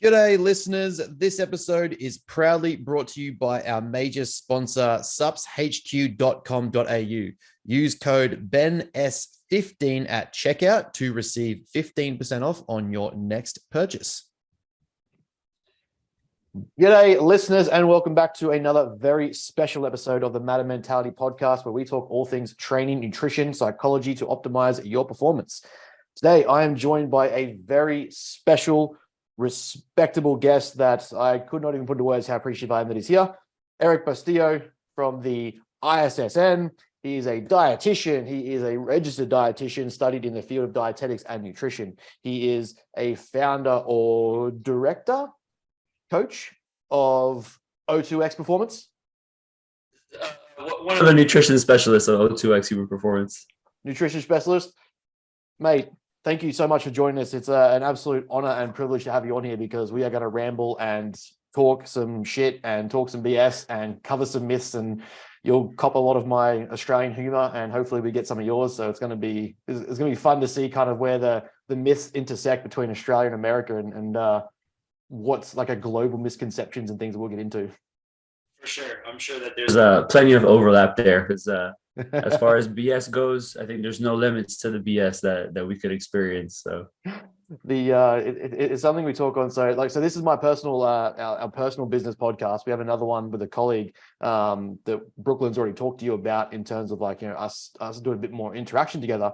G'day, listeners. This episode is proudly brought to you by our major sponsor, supshq.com.au. Use code BENS15 at checkout to receive 15% off on your next purchase. G'day, listeners, and welcome back to another very special episode of the Matter Mentality podcast, where we talk all things training, nutrition, psychology to optimize your performance. Today, I am joined by a very special, respectable guest that I could not even put into words how appreciative I am that he's here. Erik Bustillo from the ISSN. He is a dietitian. He is a registered dietitian, studied in the field of dietetics and nutrition. He is a founder or director, coach of O2X Performance. One of the nutrition specialists of O2X Human Performance. Nutrition specialist. Mate, thank you so much for joining us. It's an absolute honor and privilege to have you on here, because we are going to ramble and talk some shit and talk some BS and cover some myths, and you'll cop a lot of my Australian humor, and hopefully we get some of yours. So it's going to be fun to see kind of where the myths intersect between Australia and America, and what's like a global misconceptions and things that we'll get into. For sure. I'm sure that there's plenty of overlap there, because as far as BS goes, I think there's no limits to the BS that we could experience. So it's something we talk on. So this is my personal our personal business podcast. We have another one with a colleague that Brooklyn's already talked to you about, in terms of us doing a bit more interaction together.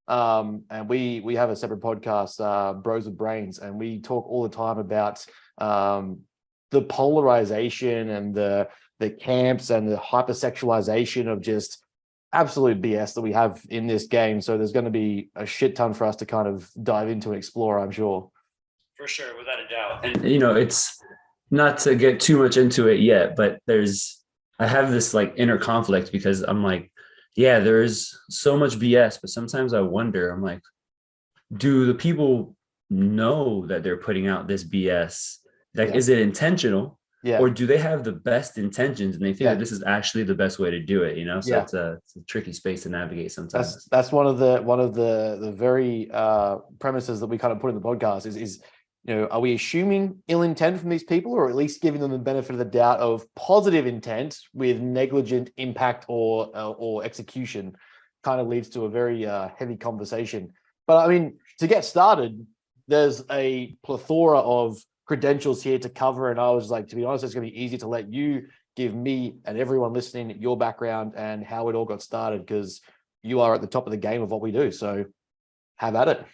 And we have a separate podcast, Bros with Brains, and we talk all the time about the polarization and the camps and the hypersexualization of just absolute BS that we have in this game. So there's going to be a shit ton for us to kind of dive into and explore, I'm sure. For sure, without a doubt. And it's not to get too much into it yet, but I have this inner conflict, because I'm like, yeah, there's so much BS, but sometimes I wonder, I'm like, do the people know that they're putting out this BS? Is it intentional? Yeah. Or do they have the best intentions and they think that this is actually the best way to do it? So it's a tricky space to navigate sometimes. That's one of the very premises that we kind of put in the podcast is are we assuming ill intent from these people, or at least giving them the benefit of the doubt of positive intent with negligent impact or execution? Kind of leads to a very heavy conversation. But I mean, to get started, there's a plethora of credentials here to cover, and I was like, to be honest, it's going to be easy to let you give me and everyone listening your background and how it all got started, because you are at the top of the game of what we do. So have at it.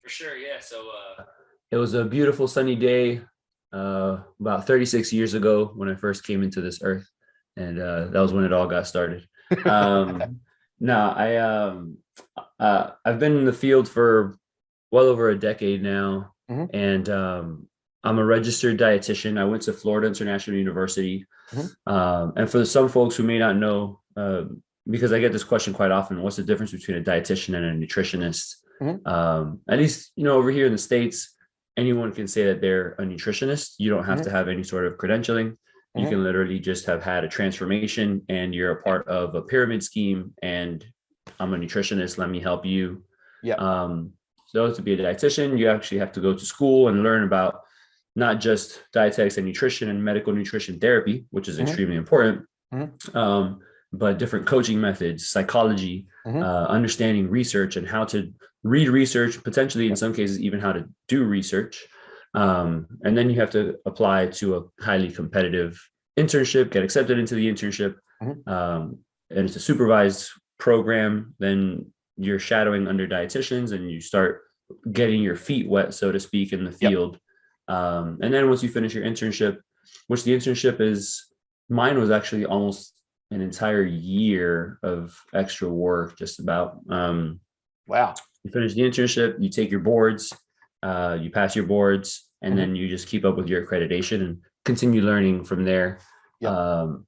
For sure. Yeah. So it was a beautiful sunny day about 36 years ago when I first came into this earth, and that was when it all got started. I've been in the field for well over a decade now. Mm-hmm. And I'm a registered dietitian. I went to Florida International University. Mm-hmm. And for some folks who may not know, because I get this question quite often, what's the difference between a dietitian and a nutritionist? Mm-hmm. At least, over here in the States, anyone can say that they're a nutritionist. You don't have to have any sort of credentialing. You can literally just have had a transformation and you're a part of a pyramid scheme, and I'm a nutritionist. Let me help you. Yeah. So to be a dietitian, you actually have to go to school and learn about not just dietetics and nutrition and medical nutrition therapy, which is extremely important, but different coaching methods, psychology, understanding research and how to read research, potentially in some cases, even how to do research. And then you have to apply to a highly competitive internship, get accepted into the internship. And it's a supervised program. Then you're shadowing under dietitians and you start getting your feet wet, so to speak, in the field. And then once you finish your internship, which the internship mine was actually almost an entire year of extra work, just about. Wow. You finish the internship, you take your boards, you pass your boards, and then you just keep up with your accreditation and continue learning from there. So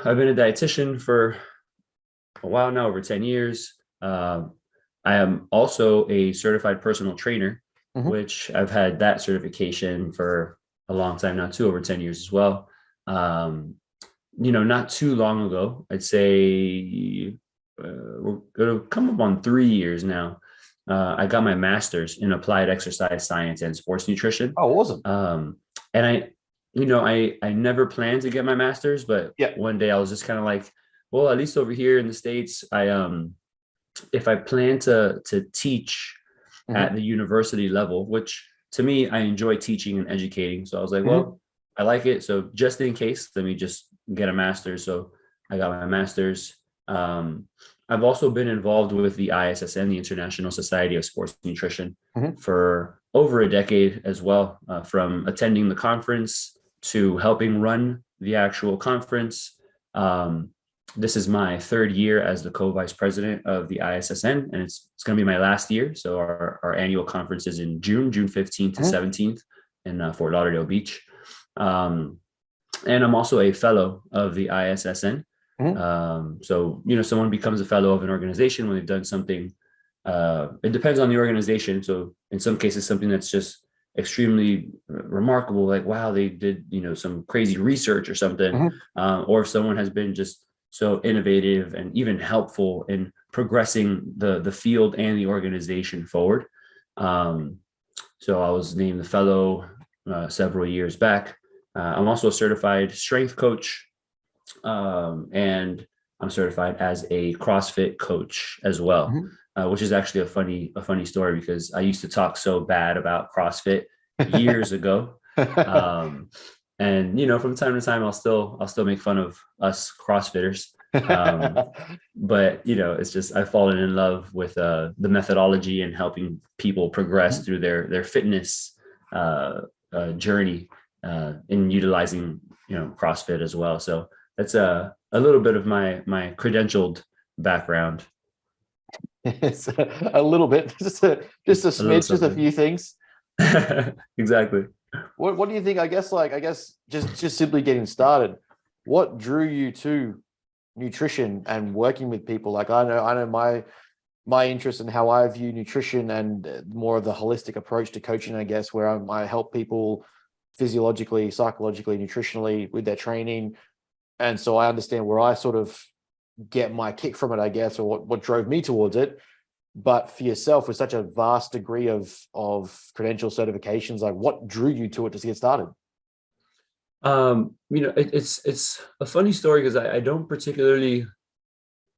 I've been a dietitian for a while now, over 10 years. I am also a certified personal trainer, which I've had that certification for a long time now, too, over 10 years as well. Not too long ago, I'd say we're going to come up on 3 years now. I got my master's in applied exercise science and sports nutrition. Oh, awesome. And I never planned to get my master's, but Yeah. one day I was just kind of like, well, at least over here in the States, if I plan to teach at the university level, which to me, I enjoy teaching and educating. So I was like, well, I like it. So just in case, let me just get a master's. So I got my master's. I've also been involved with the ISSN, the International Society of Sports Nutrition, for over a decade as well, from attending the conference to helping run the actual conference. This is my third year as the co-vice president of the ISSN, and it's going to be my last year. So our annual conference is in June 15th to 17th in Fort Lauderdale Beach. And I'm also a fellow of the ISSN. So, someone becomes a fellow of an organization when they've done something. It depends on the organization. So in some cases, something that's just extremely remarkable, like, wow, they did, some crazy research or something. Or if someone has been just so innovative and even helpful in progressing the field and the organization forward. So I was named the fellow several years back. I'm also a certified strength coach, and I'm certified as a CrossFit coach as well, which is actually a funny story because I used to talk so bad about CrossFit years ago. And from time to time, I'll still make fun of us CrossFitters. But it's just I've fallen in love with the methodology and helping people progress through their fitness journey in utilizing CrossFit as well. So that's a little bit of my credentialed background. It's a little bit, just a smidge, just a few things. Exactly. What do you think? I guess just simply getting started, what drew you to nutrition and working with people? Like I know my interest in how I view nutrition and more of the holistic approach to coaching, I guess, where I help people physiologically, psychologically, nutritionally with their training. And so I understand where I sort of get my kick from it, I guess, or what drove me towards it. But for yourself, with such a vast degree of credential certifications, like what drew you to it to get started? It's a funny story because I don't particularly,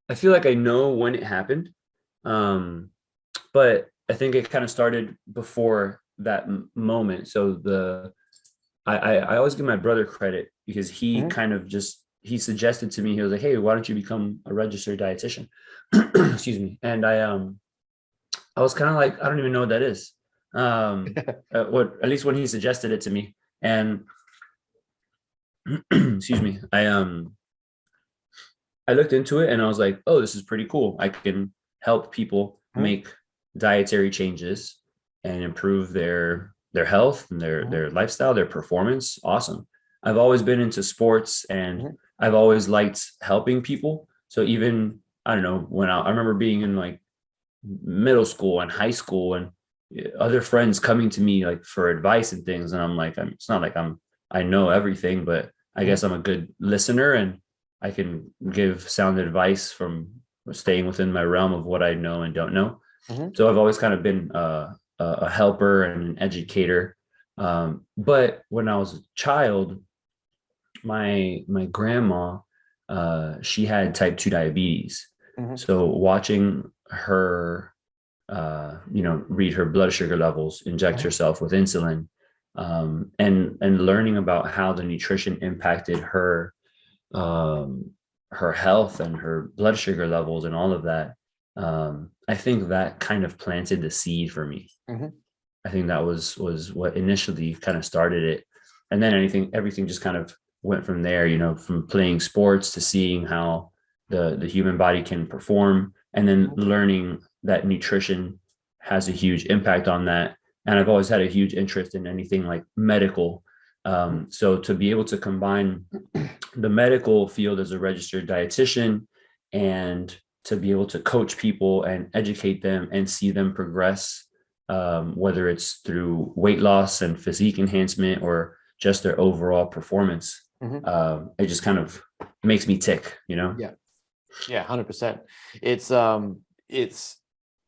I feel like I know when it happened. But I think it kind of started before that moment. So I always give my brother credit because he kind of he suggested to me, he was like, hey, why don't you become a registered dietitian? Excuse me. And I was kind of like, I don't even know what that is. At least when he suggested it to me. And excuse me, I looked into it and I was like, oh, this is pretty cool. I can help people make dietary changes and improve their health and their lifestyle, their performance. Awesome. I've always been into sports and I've always liked helping people. So even, I don't know, when I remember being in like middle school and high school and other friends coming to me like for advice and things. And I'm like, it's not like I know everything, but I guess I'm a good listener and I can give sound advice from staying within my realm of what I know and don't know. So I've always kind of been a helper and an educator. But when I was a child, my grandma, she had type 2 diabetes. So watching her, read her blood sugar levels, inject herself with insulin, and learning about how the nutrition impacted her health and her blood sugar levels and all of that. I think that kind of planted the seed for me. I think that was what initially kind of started it. And then everything just kind of went from there, from playing sports to seeing how the human body can perform, and then learning that nutrition has a huge impact on that. And I've always had a huge interest in anything like medical. So to be able to combine the medical field as a registered dietitian and to be able to coach people and educate them and see them progress, whether it's through weight loss and physique enhancement or just their overall performance, it just kind of makes me tick, Yeah, 100%. It's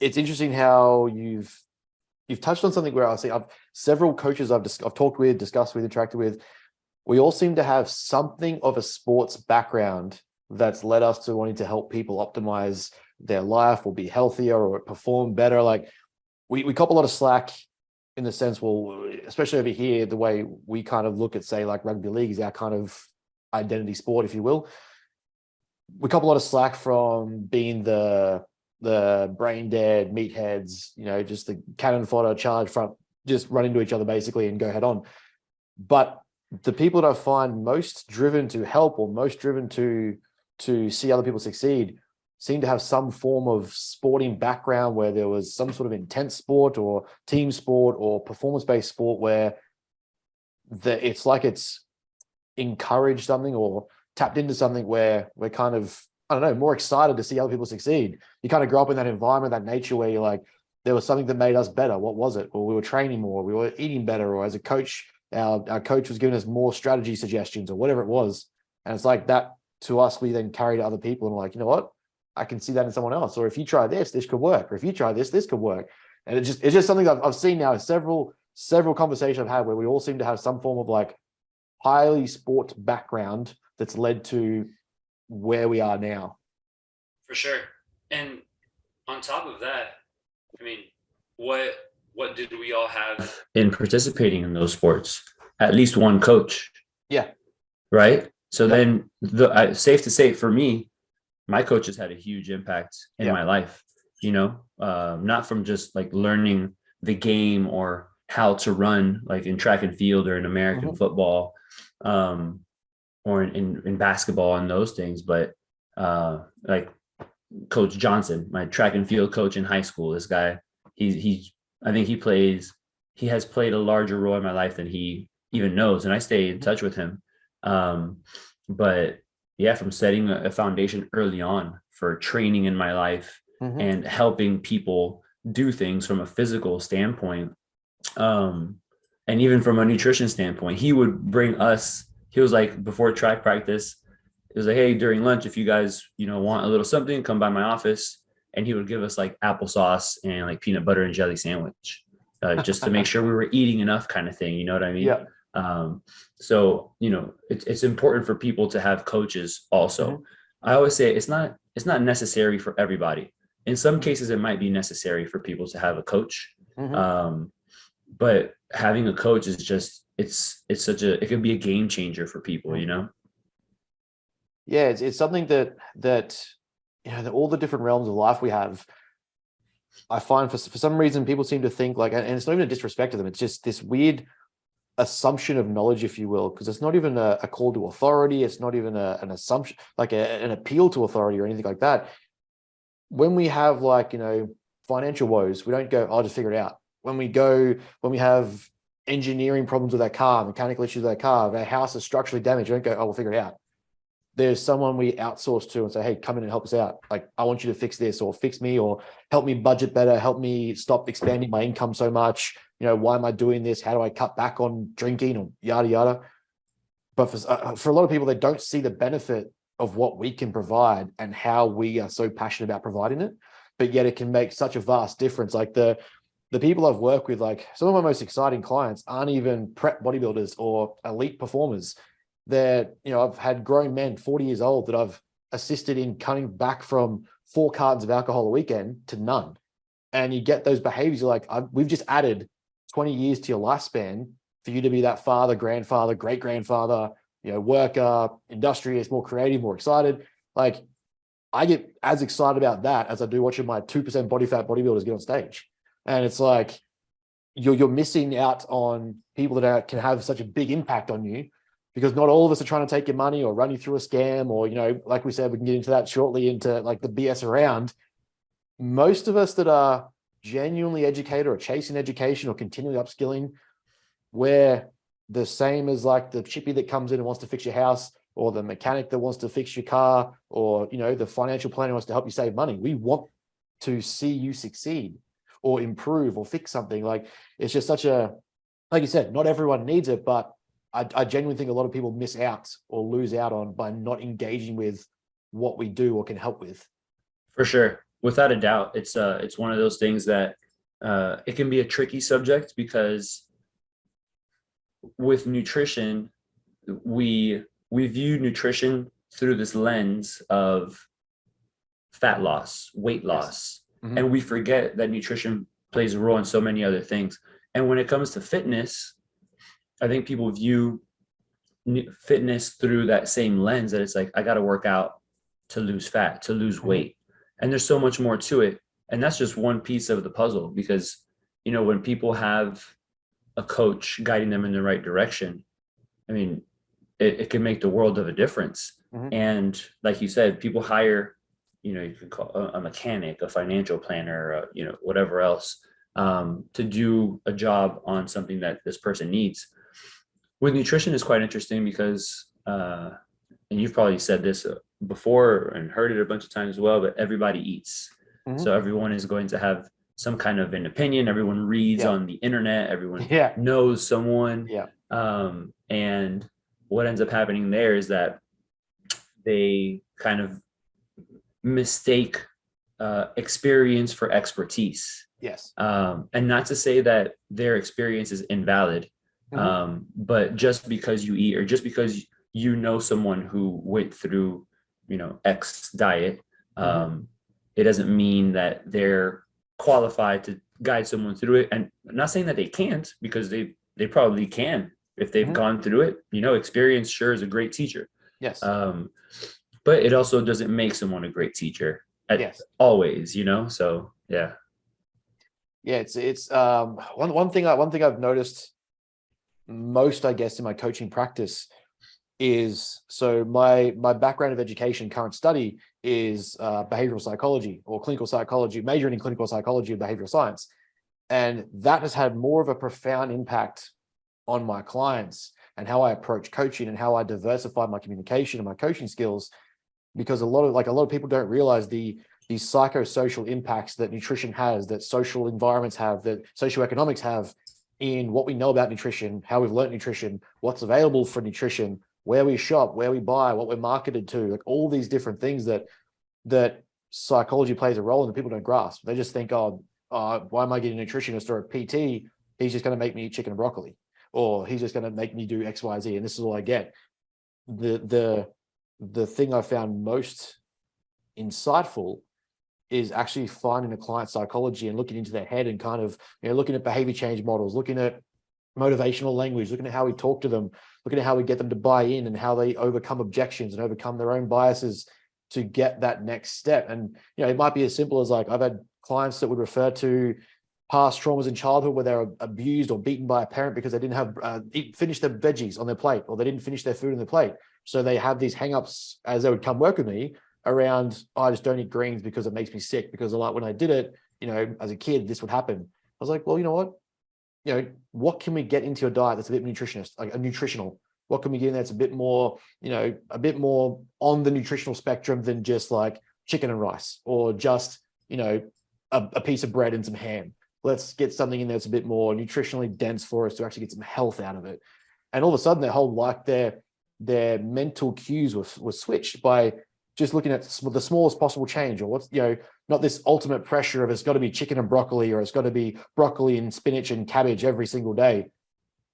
it's interesting how you've touched on something where I've several coaches I've talked with, discussed with, interacted with. We all seem to have something of a sports background that's led us to wanting to help people optimize their life or be healthier or perform better. Like we cop a lot of slack in the sense, well, especially over here, the way we kind of look at, say, like rugby league is our kind of identity sport, if you will. We cop a lot of slack from being the brain dead meatheads, just the cannon fodder charge front, just run into each other basically and go head on. But the people that I find most driven to help or most driven to see other people succeed seem to have some form of sporting background where there was some sort of intense sport or team sport or performance-based sport where it's like it's encouraged something or tapped into something where we're kind of, I don't know, more excited to see other people succeed. You kind of grow up in that environment, that nature where you're like, there was something that made us better. What was it? Or we were training more, we were eating better, or as a coach, our coach was giving us more strategy suggestions or whatever it was. And it's like that to us, we then carry to other people and like, you know what? I can see that in someone else. Or if you try this could work. Or if you try this could work. And it's just something that I've seen now in several conversations I've had where we all seem to have some form of like highly sports background that's led to where we are now. For sure. And on top of that, I mean, what did we all have in participating in those sports? At least one coach. Yeah. Right. So then safe to say for me, my coaches had a huge impact in my life, not from just like learning the game or how to run like in track and field or in American football, or in basketball and those things, but like Coach Johnson, my track and field coach in high school, this guy, I think he has played a larger role in my life than he even knows. And I stay in touch with him. But yeah, from setting a foundation early on for training in my life and helping people do things from a physical standpoint. And even from a nutrition standpoint, he would bring us, he was like, before track practice, it was like, hey, during lunch, if you guys, want a little something, come by my office. And he would give us like applesauce and like peanut butter and jelly sandwich, just to make sure we were eating enough kind of thing. You know what I mean? Yeah. So, it's important for people to have coaches also. I always say it's not necessary for everybody. In some cases, it might be necessary for people to have a coach. But having a coach is just, it could be a game changer for people, Yeah. It's something that all the different realms of life we have, I find for some reason people seem to think like, and it's not even a disrespect to them, it's just this weird assumption of knowledge, if you will, because it's not even a call to authority. It's not even an assumption, like an appeal to authority or anything like that. When we have like, financial woes, we don't go, I'll just figure it out. When we have engineering problems with our car, mechanical issues with our car, our house is structurally damaged, we don't go, oh, we'll figure it out. There's someone we outsource to and say, hey, come in and help us out. Like, I want you to fix this or fix me or help me budget better, help me stop expanding my income so much. Why am I doing this? How do I cut back on drinking or yada, yada. But for a lot of people, they don't see the benefit of what we can provide and how we are so passionate about providing it. But yet it can make such a vast difference. Like the people I've worked with, like some of my most exciting clients aren't even prep bodybuilders or elite performers. They're, I've had grown men, 40 years old, that I've assisted in cutting back from 4 cartons of alcohol a weekend to none. And you get those behaviors. You're like, we've just added 20 years to your lifespan for you to be that father, grandfather, great grandfather, worker, industrious, more creative, more excited. Like, I get as excited about that as I do watching my 2% body fat bodybuilders get on stage. And it's like, you're missing out on people that can have such a big impact on you, because not all of us are trying to take your money or run you through a scam or, like we said, we can get into that shortly, into like the BS around. Most of us that are genuinely educated or chasing education or continually upskilling, we're the same as like the chippy that comes in and wants to fix your house, or the mechanic that wants to fix your car, or, the financial planner wants to help you save money. We want to see you succeed or improve or fix something. Like, it's just such a, like you said, not everyone needs it, but I genuinely think a lot of people miss out or lose out on by not engaging with what we do or can help with. For sure. Without a doubt, it's one of those things that it can be a tricky subject because with nutrition, we view nutrition through this lens of fat loss, weight loss, and we forget that nutrition plays a role in so many other things. And when it comes to fitness, I think people view fitness through that same lens, that it's like, I got to work out to lose fat, to lose weight. And there's so much more to it. And that's just one piece of the puzzle, because, you know, when people have a coach guiding them in the right direction, I mean, it can make the world of a difference. And like you said, people hire, you know, you can call a mechanic, a financial planner, you know, whatever else, to do a job on something that this person needs. With nutrition is quite interesting because, and you've probably said this before and heard it a bunch of times as well, but everybody eats. So everyone is going to have some kind of an opinion. Everyone reads on the internet. Everyone knows someone. And what ends up happening there is that they kind of mistake experience for expertise. And not to say that their experience is invalid, but just because you eat, or just because you know someone who went through, you know, X diet, it doesn't mean that they're qualified to guide someone through it. And I'm not saying that they can't, because they probably can if they've gone through it. You know, experience sure is a great teacher. But it also doesn't make someone a great teacher always, you know. So it's one thing I've noticed most, I guess, in my coaching practice is, so my background of education, current study is behavioral psychology or clinical psychology, majoring in clinical psychology and behavioral science. And that has had more of a profound impact on my clients and how I approach coaching and how I diversify my communication and my coaching skills, because a lot of people don't realize the psychosocial impacts that nutrition has, that social environments have, that socioeconomics have in what we know about nutrition, how we've learned nutrition, what's available for nutrition, where we shop, where we buy, what we're marketed to, like all these different things that psychology plays a role in that people don't grasp. They just think, why am I getting a nutritionist or a PT? He's just going to make me eat chicken and broccoli, or he's just going to make me do X, Y, Z, and this is all I get. The thing I found most insightful is actually finding a client's psychology and looking into their head and kind of, you know, looking at behavior change models, looking at motivational language, looking at how we talk to them, looking at how we get them to buy in and how they overcome objections and overcome their own biases to get that next step. And, you know, it might be as simple as, like, I've had clients that would refer to past traumas in childhood where they were abused or beaten by a parent because they didn't have finish their veggies on their plate, or they didn't finish their food on their plate. So they have these hangups as they would come work with me around, I just don't eat greens because it makes me sick, because like when I did it, you know, as a kid, this would happen. I was like, well, you know what? You know, what can we get into your diet that's a bit nutritional? What can we get in that's a bit more, you know, a bit more on the nutritional spectrum than just like chicken and rice, or just, you know, a piece of bread and some ham. Let's get something in there that's a bit more nutritionally dense for us to actually get some health out of it. And all of a sudden, their whole, like, their mental cues was switched by just looking at the smallest possible change, or what's, you know, not this ultimate pressure of it's got to be chicken and broccoli, or it's got to be broccoli and spinach and cabbage every single day.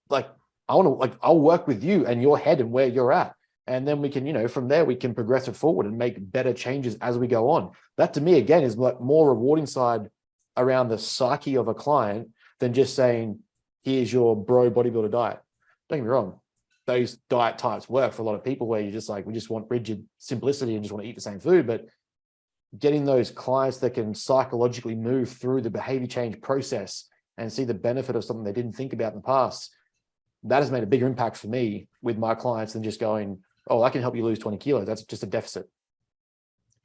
Like, I'll work with you and your head and where you're at. And then we can, you know, from there, we can progress it forward and make better changes as we go on. That to me, again, is like more rewarding side around the psyche of a client than just saying, here's your bro bodybuilder diet. Don't get me wrong. Those diet types work for a lot of people where you just like, we just want rigid simplicity and just want to eat the same food. But getting those clients that can psychologically move through the behavior change process and see the benefit of something they didn't think about in the past, that has made a bigger impact for me with my clients than just going, oh, I can help you lose 20 kilos. That's just a deficit.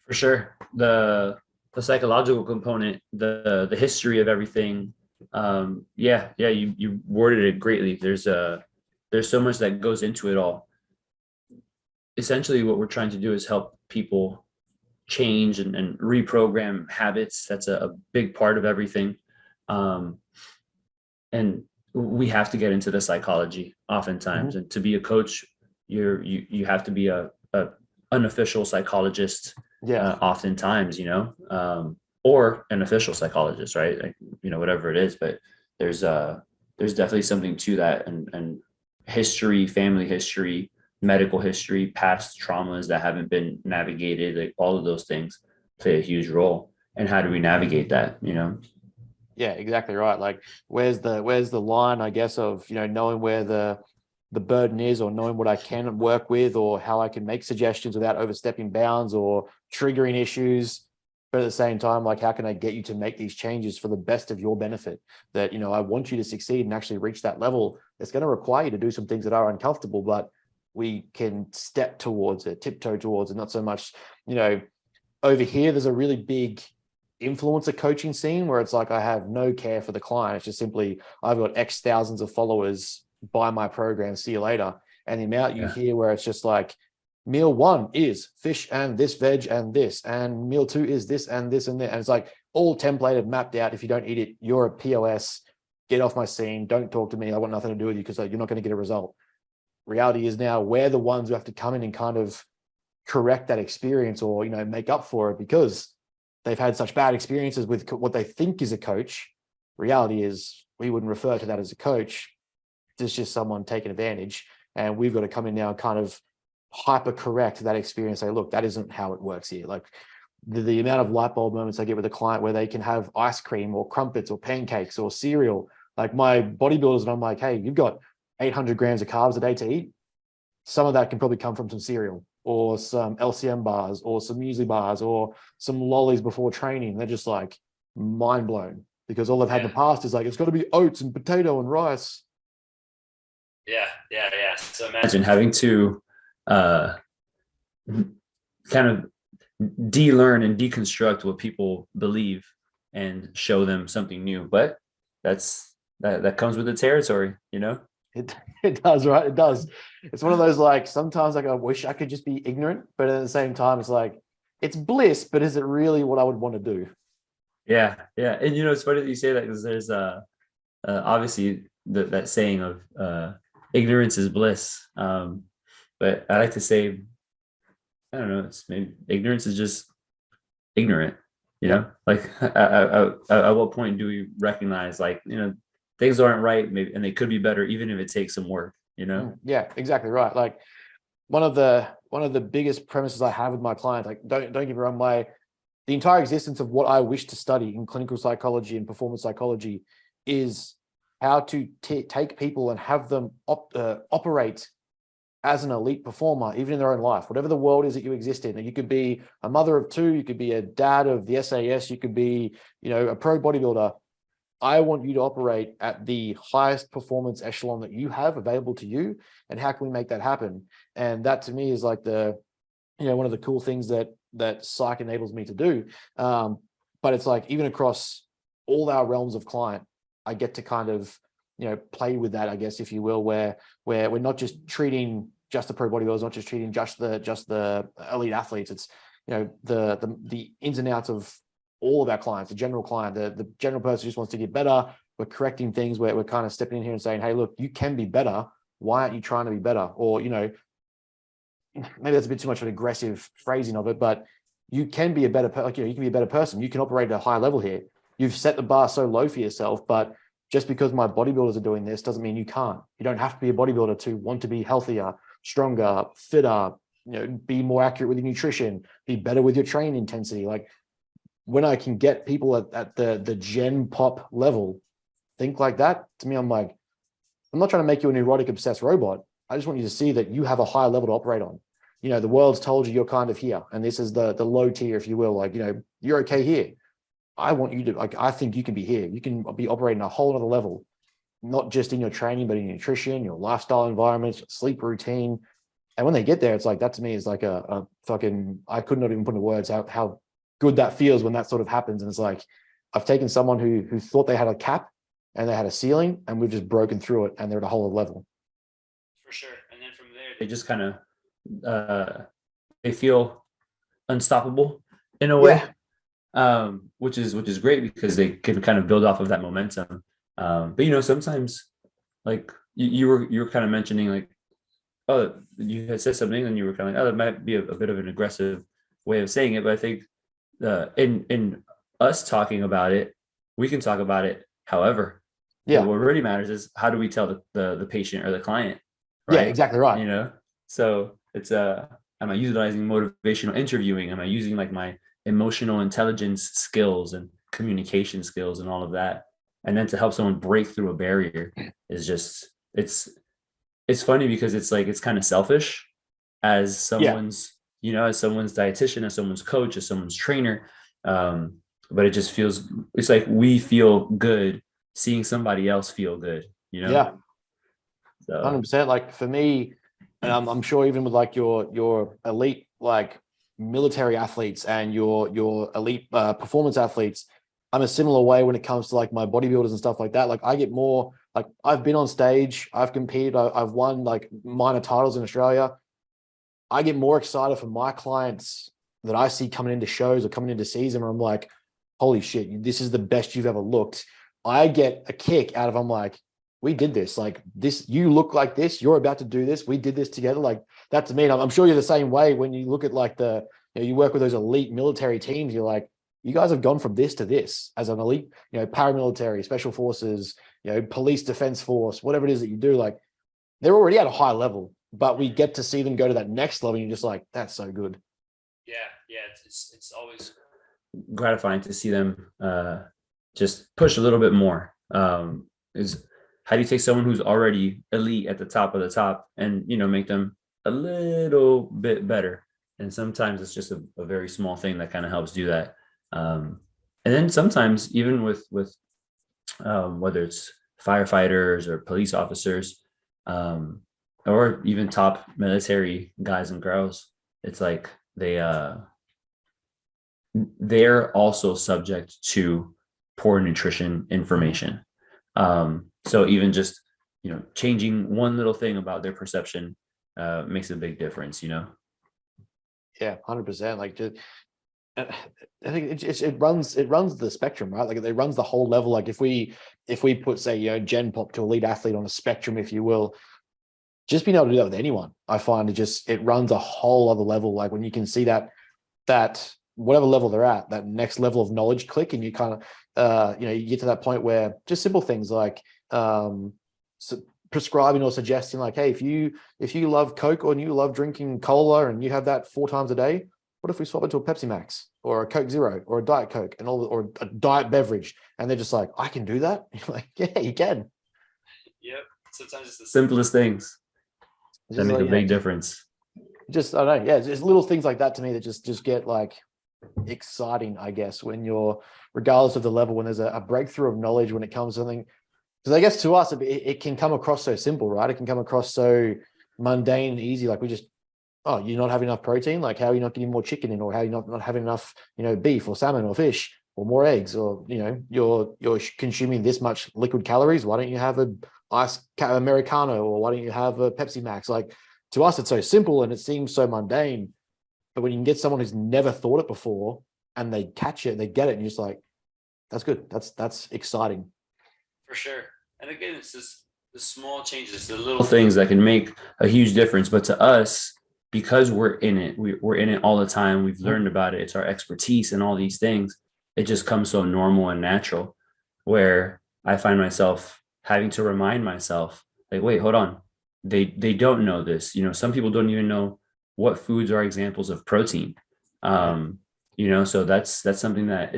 For sure. The psychological component, the history of everything. You worded it greatly. There's so much that goes into it all. Essentially, what we're trying to do is help people change and reprogram habits. That's a big part of everything. And we have to get into the psychology oftentimes. And to be a coach, you have to be a unofficial psychologist. Oftentimes, you know, or an official psychologist, right? Like, whatever it is, but there's there's definitely something to that, and history, family history, medical history, past traumas that haven't been navigated, like all of those things play a huge role. And how do we navigate that? Yeah, exactly right. Like where's the line, I guess, of knowing where the burden is, or knowing what I can work with, or how I can make suggestions without overstepping bounds or triggering issues. But at the same time, like, how can I get you to make these changes for the best of your benefit? That, I want you to succeed and actually reach that level. It's going to require you to do some things that are uncomfortable, but we can step towards it, tiptoe towards it, not so much, over here, there's a really big influencer coaching scene where it's like I have no care for the client. It's just simply I've got X thousands of followers, buy my program, see you later. And the amount you Yeah. hear where it's just like meal one is fish and this veg and this, and meal two is this and this and that. And it's like all templated, mapped out. If you don't eat it, you're a POS. Get off my scene. Don't talk to me. I want nothing to do with you because you're not going to get a result. Reality is now we're the ones who have to come in and kind of correct that experience, or make up for it, because they've had such bad experiences with what they think is a coach. Reality is we wouldn't refer to that as a coach. There's just someone taking advantage, and we've got to come in now and kind of hyper correct that experience. Say, look, that isn't how it works here. Like the amount of light bulb moments I get with a client where they can have ice cream or crumpets or pancakes or cereal. Like my bodybuilders, and I'm like, hey, you've got 800 grams of carbs a day to eat. Some of that can probably come from some cereal or some LCM bars or some muesli bars or some lollies before training. They're just like mind blown, because all they've had in the past is like, it's got to be oats and potato and rice. Yeah. So imagine having to uh, kind of de-learn and deconstruct what people believe and show them something new. But that comes with the territory. It does, right? It does. It's one of those, like, sometimes like I wish I could just be ignorant, but at the same time, it's like it's bliss, but is it really what I would want to do? Yeah. And it's funny that you say that, because there's obviously that saying of ignorance is bliss. But I like to say, I don't know, it's maybe ignorance is just ignorant. Yep. Like at what point do we recognize, like, things aren't right, maybe, and they could be better, even if it takes some work. Yeah, exactly right. Like one of the biggest premises I have with my clients, like, don't get me wrong, the entire existence of what I wish to study in clinical psychology and performance psychology is how to take people and have them operate as an elite performer, even in their own life, whatever the world is that you exist in. You could be a mother of two, you could be a dad of the SAS, you could be, a pro bodybuilder. I want you to operate at the highest performance echelon that you have available to you. And how can we make that happen? And that to me is like one of the cool things that psych enables me to do. But it's like, even across all our realms of client, I get to kind of, play with that, I guess, if you will, where we're not just treating just the pro bodybuilders, not just treating just the elite athletes. It's, the ins and outs of all of our clients, the general client, the general person who just wants to get better. We're correcting things where we're kind of stepping in here and saying, hey, look, you can be better. Why aren't you trying to be better? Or, maybe that's a bit too much of an aggressive phrasing of it, but you can be a better, you can be a better person. You can operate at a high level here. You've set the bar so low for yourself, but just because my bodybuilders are doing this doesn't mean you can't. You don't have to be a bodybuilder to want to be healthier, stronger, fitter, be more accurate with your nutrition, be better with your training intensity. Like, when I can get people at the gen pop level think like that, to me, I'm like, I'm not trying to make you a neurotic, obsessed robot. I just want you to see that you have a high level to operate on. The world's told you you're kind of here, and this is the low tier, if you will. Like, you're okay here. I want you to, like, I think you can be here. You can be operating a whole other level, not just in your training, but in your nutrition, your lifestyle environments, sleep routine. And when they get there, it's like, that to me is like a fucking, I could not even put into words how good that feels when that sort of happens. And it's like, I've taken someone who thought they had a cap and they had a ceiling, and we've just broken through it, and they're at a whole other level. For sure. And then from there, they just kind of they feel unstoppable in a way, Yeah. which is great, because they can kind of build off of that momentum. But sometimes, like, you were kind of mentioning, like, oh, you had said something, and you were kind of like, oh, that might be a bit of an aggressive way of saying it, but I think in us talking about it, we can talk about it however. Yeah. But what really matters is how do we tell the patient or the client, Yeah, right? exactly right. You know, so it's am I utilizing motivational interviewing? Am I using like my emotional intelligence skills and communication skills and all of that? And then to help someone break through a barrier is just it's funny because it's like it's kind of selfish as someone's, you know, as someone's dietitian, as someone's coach, as someone's trainer. But it just feels, it's like we feel good seeing somebody else feel good, you know? Yeah. So 100%. Like for me, and I'm sure even with like your elite like military athletes and your elite performance athletes, I'm a similar way when it comes to like my bodybuilders and stuff like that. Like I get more like I've been on stage, I've competed, I've won like minor titles in Australia. I get more excited for my clients that I see coming into shows or coming into season where I'm like, holy shit, this is the best you've ever looked. I get a kick out of, I'm like, we did this. Like this, you look like this, you're about to do this. We did this together. Like that to me, and I'm sure you're the same way when you look at like you work with those elite military teams, you're like, you guys have gone from this to this as an elite, paramilitary, special forces, police, defense force, whatever it is that you do. Like they're already at a high level, but we get to see them go to that next level. And you're just like, that's so good. yeah, it's always gratifying to see them just push a little bit more. Is how do you take someone who's already elite at the top of the top and make them a little bit better? And sometimes it's just a very small thing that kind of helps do that. And then sometimes even with whether it's firefighters or police officers, or even top military guys and girls, it's like they're also subject to poor nutrition information. So even just changing one little thing about their perception makes a big difference. Yeah, 100%. Like just, I think it runs the spectrum, right? Like it runs the whole level. Like if we put say Gen Pop to elite athlete on a spectrum, if you will, just being able to do that with anyone, I find it runs a whole other level. Like when you can see that whatever level they're at, that next level of knowledge click, and you kind of you get to that point where just simple things like prescribing or suggesting like, hey, if you love Coke or you love drinking cola and you have that 4 times a day, what if we swap it to a Pepsi Max or a Coke Zero or a Diet Coke or a diet beverage? And they're just like, I can do that. You're like, yeah, you can. Yep. Sometimes it's the simplest things that make a big difference. Just I don't know, yeah, it's little things like that to me that just get like exciting, I guess, when you're, regardless of the level, when there's a breakthrough of knowledge when it comes to something. Because I guess to us it can come across so simple, right? It can come across so mundane and easy. Like we just, oh, you're not having enough protein. Like how are you not getting more chicken in, or how are you not having enough, beef or salmon or fish or more eggs, or you're consuming this much liquid calories. Why don't you have a ice Americano, or why don't you have a Pepsi Max? Like to us, it's so simple and it seems so mundane. But when you can get someone who's never thought it before and they catch it, they get it, and you're just like, that's good. That's exciting. For sure. And again, it's just the small changes, the little things that can make a huge difference. But to us, because we're in it, we're in it all the time. We've learned about it. It's our expertise and all these things. It just comes so normal and natural, where I find myself having to remind myself, like, wait, hold on. They don't know this. Some people don't even know what foods are examples of protein. So that's something that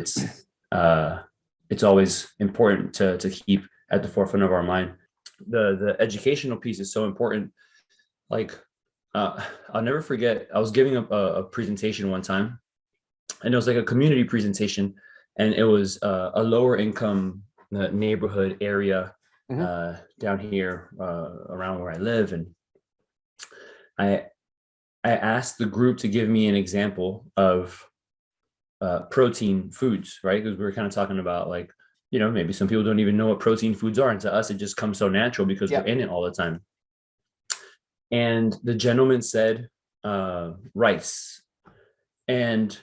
it's always important to keep at the forefront of our mind. The educational piece is so important. Like, I'll never forget, I was giving a presentation one time, and it was like a community presentation, and it was a lower income neighborhood area down here around where I live. And I asked the group to give me an example of protein foods, right? Because we were kind of talking about like, maybe some people don't even know what protein foods are. And to us, it just comes so natural because we're in it all the time. And the gentleman said rice. And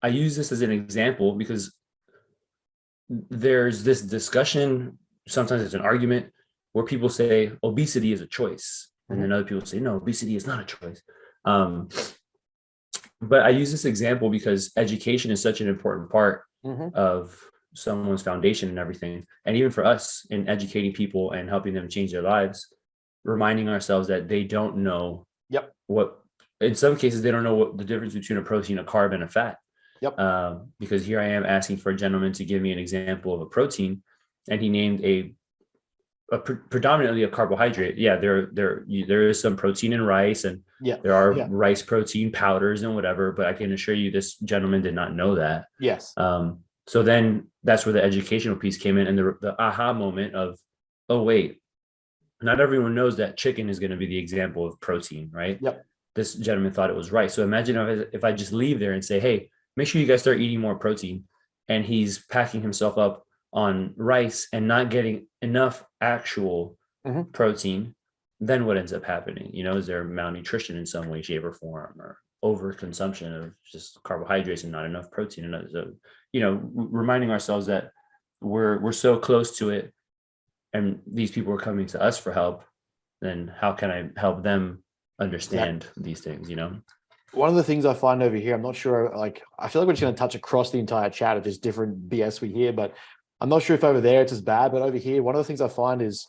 I use this as an example because there's this discussion, sometimes it's an argument, where people say obesity is a choice. And then other people say, no, obesity is not a choice. But I use this example because education is such an important part of someone's foundation and everything. And even for us in educating people and helping them change their lives, reminding ourselves that they don't know what, in some cases, they don't know what the difference between a protein, a carb, and a fat. Because here I am asking for a gentleman to give me an example of a protein, and he named a predominantly a carbohydrate. There is some protein in rice, and there are rice protein powders and whatever, but I can assure you this gentleman did not know that. So then that's where the educational piece came in, and the aha moment of, oh wait, not everyone knows that chicken is going to be the example of protein, right? This gentleman thought it was rice. So imagine if I just leave there and say, hey, make sure you guys start eating more protein, and he's packing himself up on rice and not getting enough actual protein, then what ends up happening? Is there malnutrition in some way, shape, or form, or overconsumption of just carbohydrates and not enough protein? And so, reminding ourselves that we're so close to it, and these people are coming to us for help, then how can I help them understand these things? One of the things I find over here, I'm not sure, I feel like we're just going to touch across the entire chat of just different BS we hear, but I'm not sure if over there it's as bad. But over here, one of the things I find is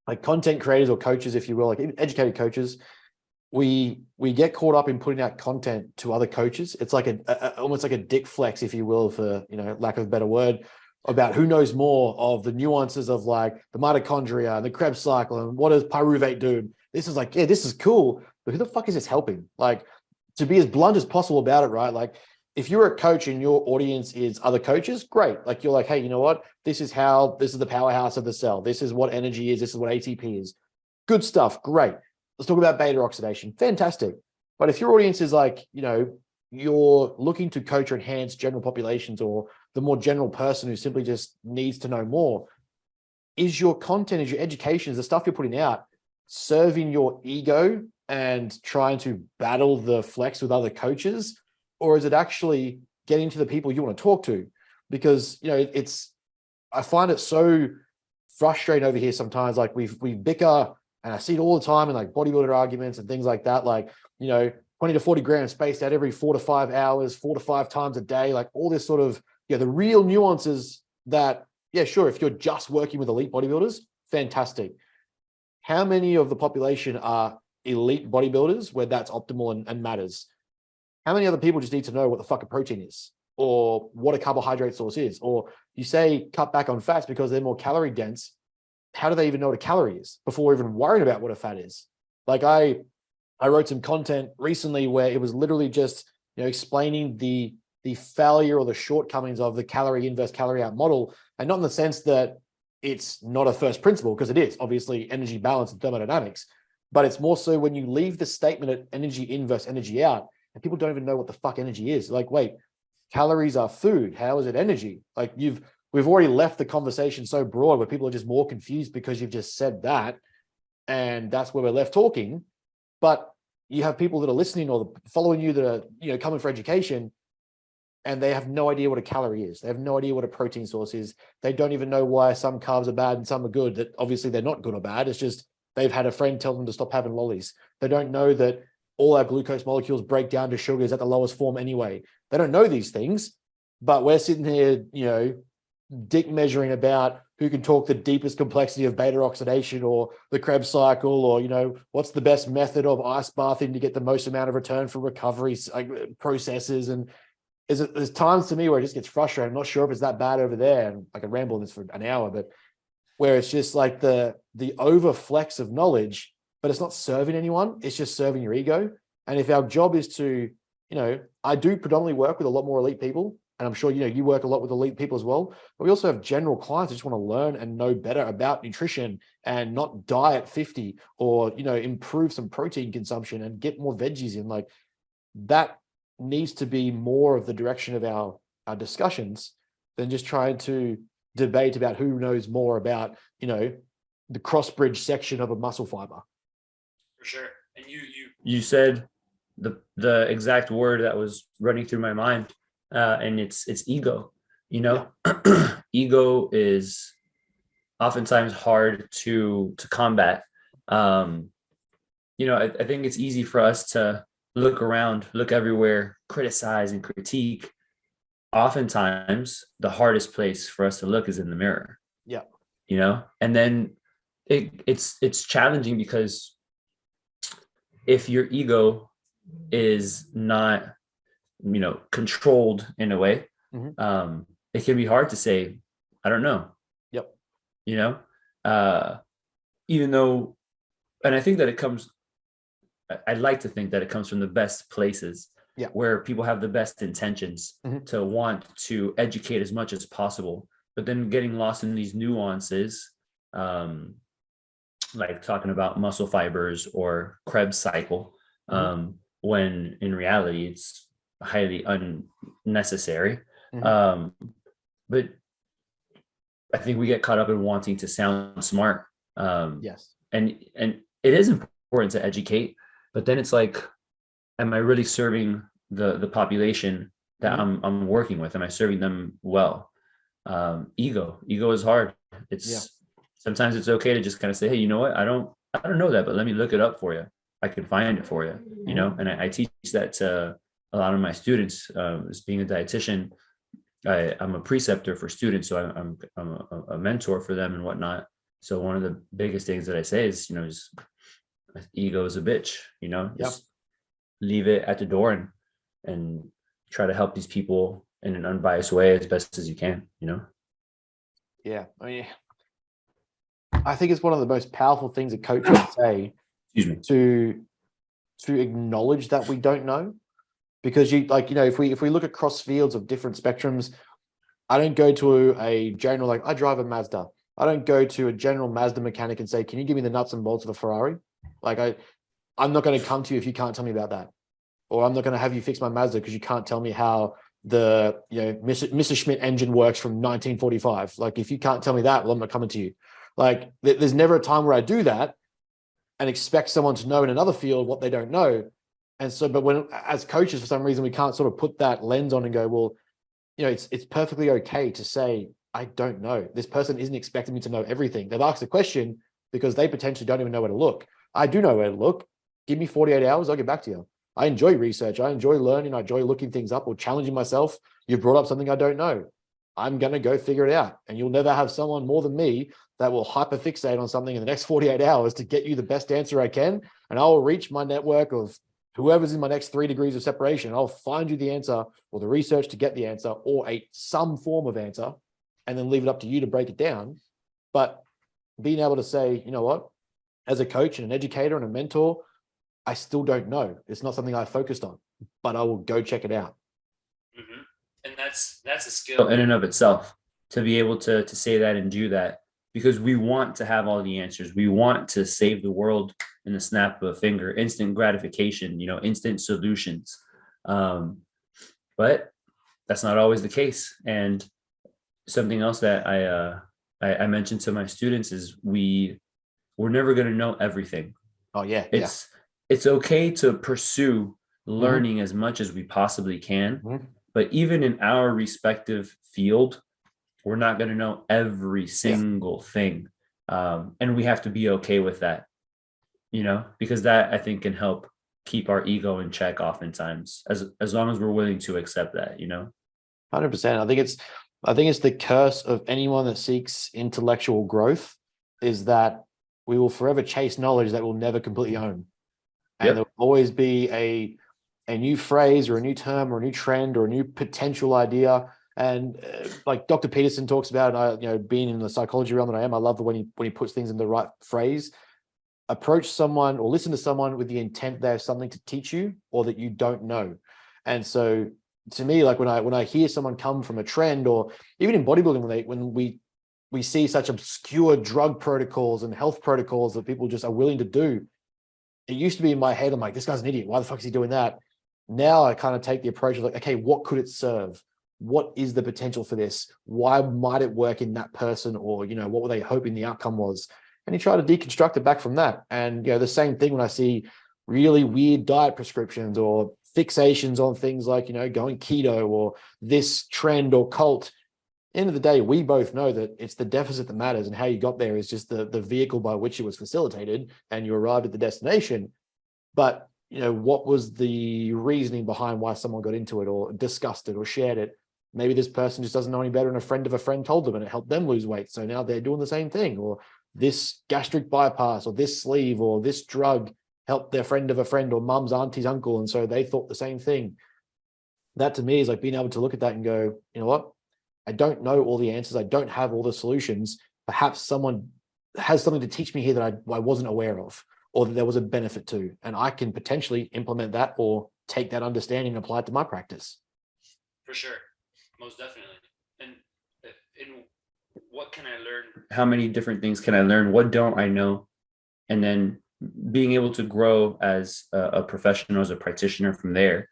like content creators or coaches, if you will, like educated coaches, we get caught up in putting out content to other coaches. It's like almost like a dick flex, if you will, for lack of a better word, about who knows more of the nuances of like the mitochondria and the Krebs cycle and what does pyruvate do. This is like, this is cool, but who the fuck is this helping? Like, to be as blunt as possible about it, right? Like, if you're a coach and your audience is other coaches, great. Like, you're like, hey, you know what? This is the powerhouse of the cell. This is what energy is. This is what ATP is. Good stuff. Great. Let's talk about beta oxidation. Fantastic. But if your audience is like, you're looking to coach or enhance general populations, or the more general person who simply just needs to know more, is your content, is your education, is the stuff you're putting out serving your ego and trying to battle the flex with other coaches? Or is it actually getting to the people you want to talk to? Because, I find it so frustrating over here sometimes. Like we bicker, and I see it all the time in like bodybuilder arguments and things like that. Like, 20 to 40 grams spaced out every 4 to 5 hours, 4 to 5 times a day, like all this sort of, the real nuances that, sure, if you're just working with elite bodybuilders, fantastic. How many of the population are elite bodybuilders where that's optimal and matters? How many other people just need to know what the fuck a protein is, or what a carbohydrate source is? Or you say cut back on fats because they're more calorie dense. How do they even know what a calorie is before even worrying about what a fat is? Like I wrote some content recently where it was literally just, explaining the failure or the shortcomings of the calorie in versus calorie out model. And not in the sense that it's not a first principle, because it is obviously energy balance and thermodynamics, but it's more so when you leave the statement at energy in versus energy out, and people don't even know what the fuck energy is. Like, wait, calories are food. How is it energy? Like we've already left the conversation so broad where people are just more confused because you've just said that. And that's where we're left talking. But you have people that are listening or following you that are, coming for education, and they have no idea what a calorie is. They have no idea what a protein source is. They don't even know why some carbs are bad and some are good. That obviously they're not good or bad. It's just they've had a friend tell them to stop having lollies. They don't know that all our glucose molecules break down to sugars at the lowest form anyway. They don't know these things, but we're sitting here, dick measuring about who can talk the deepest complexity of beta oxidation or the Krebs cycle, or, what's the best method of ice bathing to get the most amount of return for recovery processes. And there's times to me where it just gets frustrating. I'm not sure if it's that bad over there, and I could ramble on this for an hour, but where it's just like the over flex of knowledge, but it's not serving anyone. It's just serving your ego. And if our job is to, I do predominantly work with a lot more elite people, and I'm sure, you work a lot with elite people as well, but we also have general clients that just want to learn and know better about nutrition and not die at 50, or, improve some protein consumption and get more veggies in. Like, that needs to be more of the direction of our discussions than just trying to debate about who knows more about, the cross bridge section of a muscle fiber. For sure. And you said the exact word that was running through my mind, and it's ego. Ego is oftentimes hard to combat. I think it's easy for us to look around, look everywhere, criticize and critique, oftentimes the hardest place for us to look is in the mirror, Yeah. and then it's challenging because if your ego is not, controlled in a way, it can be hard to say, I don't know, Yep. uh, even though, and I think that I'd like to think that it comes from the best places, Yeah. where people have the best intentions to want to educate as much as possible, but then getting lost in these nuances, like talking about muscle fibers or Krebs cycle, when in reality it's highly unnecessary. But I think we get caught up in wanting to sound smart. Yes. And it is important to educate, but then it's like, am I really serving the population that I'm working with? Am I serving them well? Ego is hard. Sometimes it's okay to just kind of say, hey, you know what? I don't know that, but let me look it up for you. I can find it for you, and I teach that to a lot of my students. As being a dietitian, I'm a preceptor for students, so I'm a mentor for them and whatnot. So one of the biggest things that I say is, just ego is a bitch, just leave it at the door and try to help these people in an unbiased way as best as you can, Yeah. I mean, I think it's one of the most powerful things a coach can say to acknowledge that we don't know, because if we look across fields of different spectrums, I don't go to a general, like I drive a Mazda. I don't go to a general Mazda mechanic and say, can you give me the nuts and bolts of a Ferrari? Like I'm not going to come to you if you can't tell me about that. Or I'm not going to have you fix my Mazda because you can't tell me how the Mr. Schmidt engine works from 1945. Like if you can't tell me that, well, I'm not coming to you. Like there's never a time where I do that and expect someone to know in another field what they don't know. And so, but when as coaches, for some reason, we can't sort of put that lens on and go, well, it's perfectly okay to say, I don't know. This person isn't expecting me to know everything. They've asked a question because they potentially don't even know where to look. I do know where to look. Give me 48 hours, I'll get back to you. I enjoy research. I enjoy learning. I enjoy looking things up or challenging myself. You've brought up something I don't know. I'm going to go figure it out. And you'll never have someone more than me that will hyperfixate on something in the next 48 hours to get you the best answer I can. And I will reach my network of whoever's in my next 3 degrees of separation. I'll find you the answer or the research to get the answer or some form of answer, and then leave it up to you to break it down. But being able to say, you know what, as a coach and an educator and a mentor, I still don't know. It's not something I focused on, but I will go check it out. And that's a skill in and of itself, to be able to say that and do that, because we want to have all the answers. We want to save the world in the snap of a finger, instant gratification, instant solutions. But that's not always the case. And something else that I mentioned to my students is we're never going to know everything. Oh yeah. It's okay to pursue learning as much as we possibly can. But even in our respective field, we're not going to know every single thing. And we have to be okay with that, because that I think can help keep our ego in check oftentimes, as long as we're willing to accept that, 100%. I think it's the curse of anyone that seeks intellectual growth, is that we will forever chase knowledge that we'll never completely own. And there'll always be a new phrase or a new term or a new trend or a new potential idea. And like Dr. Peterson talks about, being in the psychology realm that I am, I love when he puts things in the right phrase. Approach someone or listen to someone with the intent they have something to teach you or that you don't know. And so to me, like when I hear someone come from a trend, or even in bodybuilding, when we see such obscure drug protocols and health protocols that people just are willing to do, it used to be in my head, I'm like, this guy's an idiot. Why the fuck is he doing that? Now I kind of take the approach of like, okay, what could it serve? What is the potential for this? Why might it work in that person? Or, what were they hoping the outcome was? And you try to deconstruct it back from that. And, the same thing when I see really weird diet prescriptions or fixations on things like, going keto or this trend or cult. End of the day, we both know that it's the deficit that matters, and how you got there is just the vehicle by which it was facilitated and you arrived at the destination. But, what was the reasoning behind why someone got into it or discussed it or shared it? maybe this person just doesn't know any better and a friend of a friend told them and it helped them lose weight. So now they're doing the same thing. Or this gastric bypass or this sleeve or this drug helped their friend of a friend or mum's auntie's uncle. And so they thought the same thing. That to me is like being able to look at that and go, you know what? I don't know all the answers. I don't have all the solutions. Perhaps someone has something to teach me here that I wasn't aware of, or that there was a benefit to, and I can potentially implement that or take that understanding and apply it to my practice. For sure. Most definitely. And what can I learn? How many different things can I learn? What don't I know? And then being able to grow as a professional, as a practitioner from there.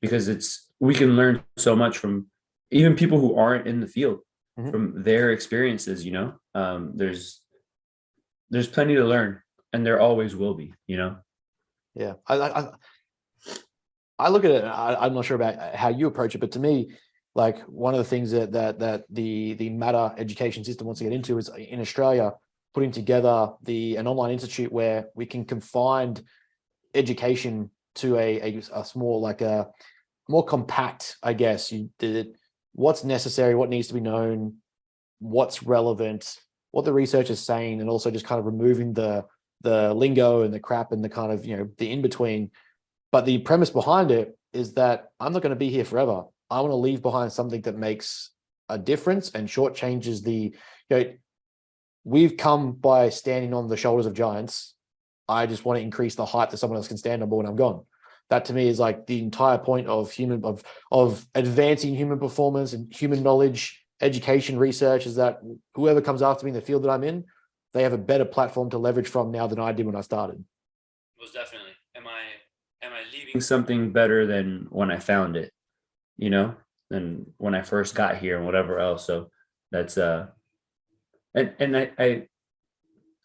Because we can learn so much from even people who aren't in the field, from their experiences, there's plenty to learn, and there always will be, Yeah. I look at it, I'm not sure about how you approach it, but to me, like one of the things that the MATTR education system wants to get into is in Australia, putting together an online institute where we can confine education to a small, like a more compact, I guess. What's necessary, what needs to be known, what's relevant, what the research is saying, and also just kind of removing the lingo and the crap and the kind of, the in-between. But the premise behind it is that I'm not going to be here forever. I want to leave behind something that makes a difference and shortchanges we've come by standing on the shoulders of giants. I just want to increase the height that someone else can stand on when I'm gone. That to me is like the entire point of advancing human performance and human knowledge, education, research, is that whoever comes after me in the field that I'm in, they have a better platform to leverage from now than I did when I started. Most definitely. Am I leaving something better than when I found it, than when I first got here and whatever else. So that's and I'm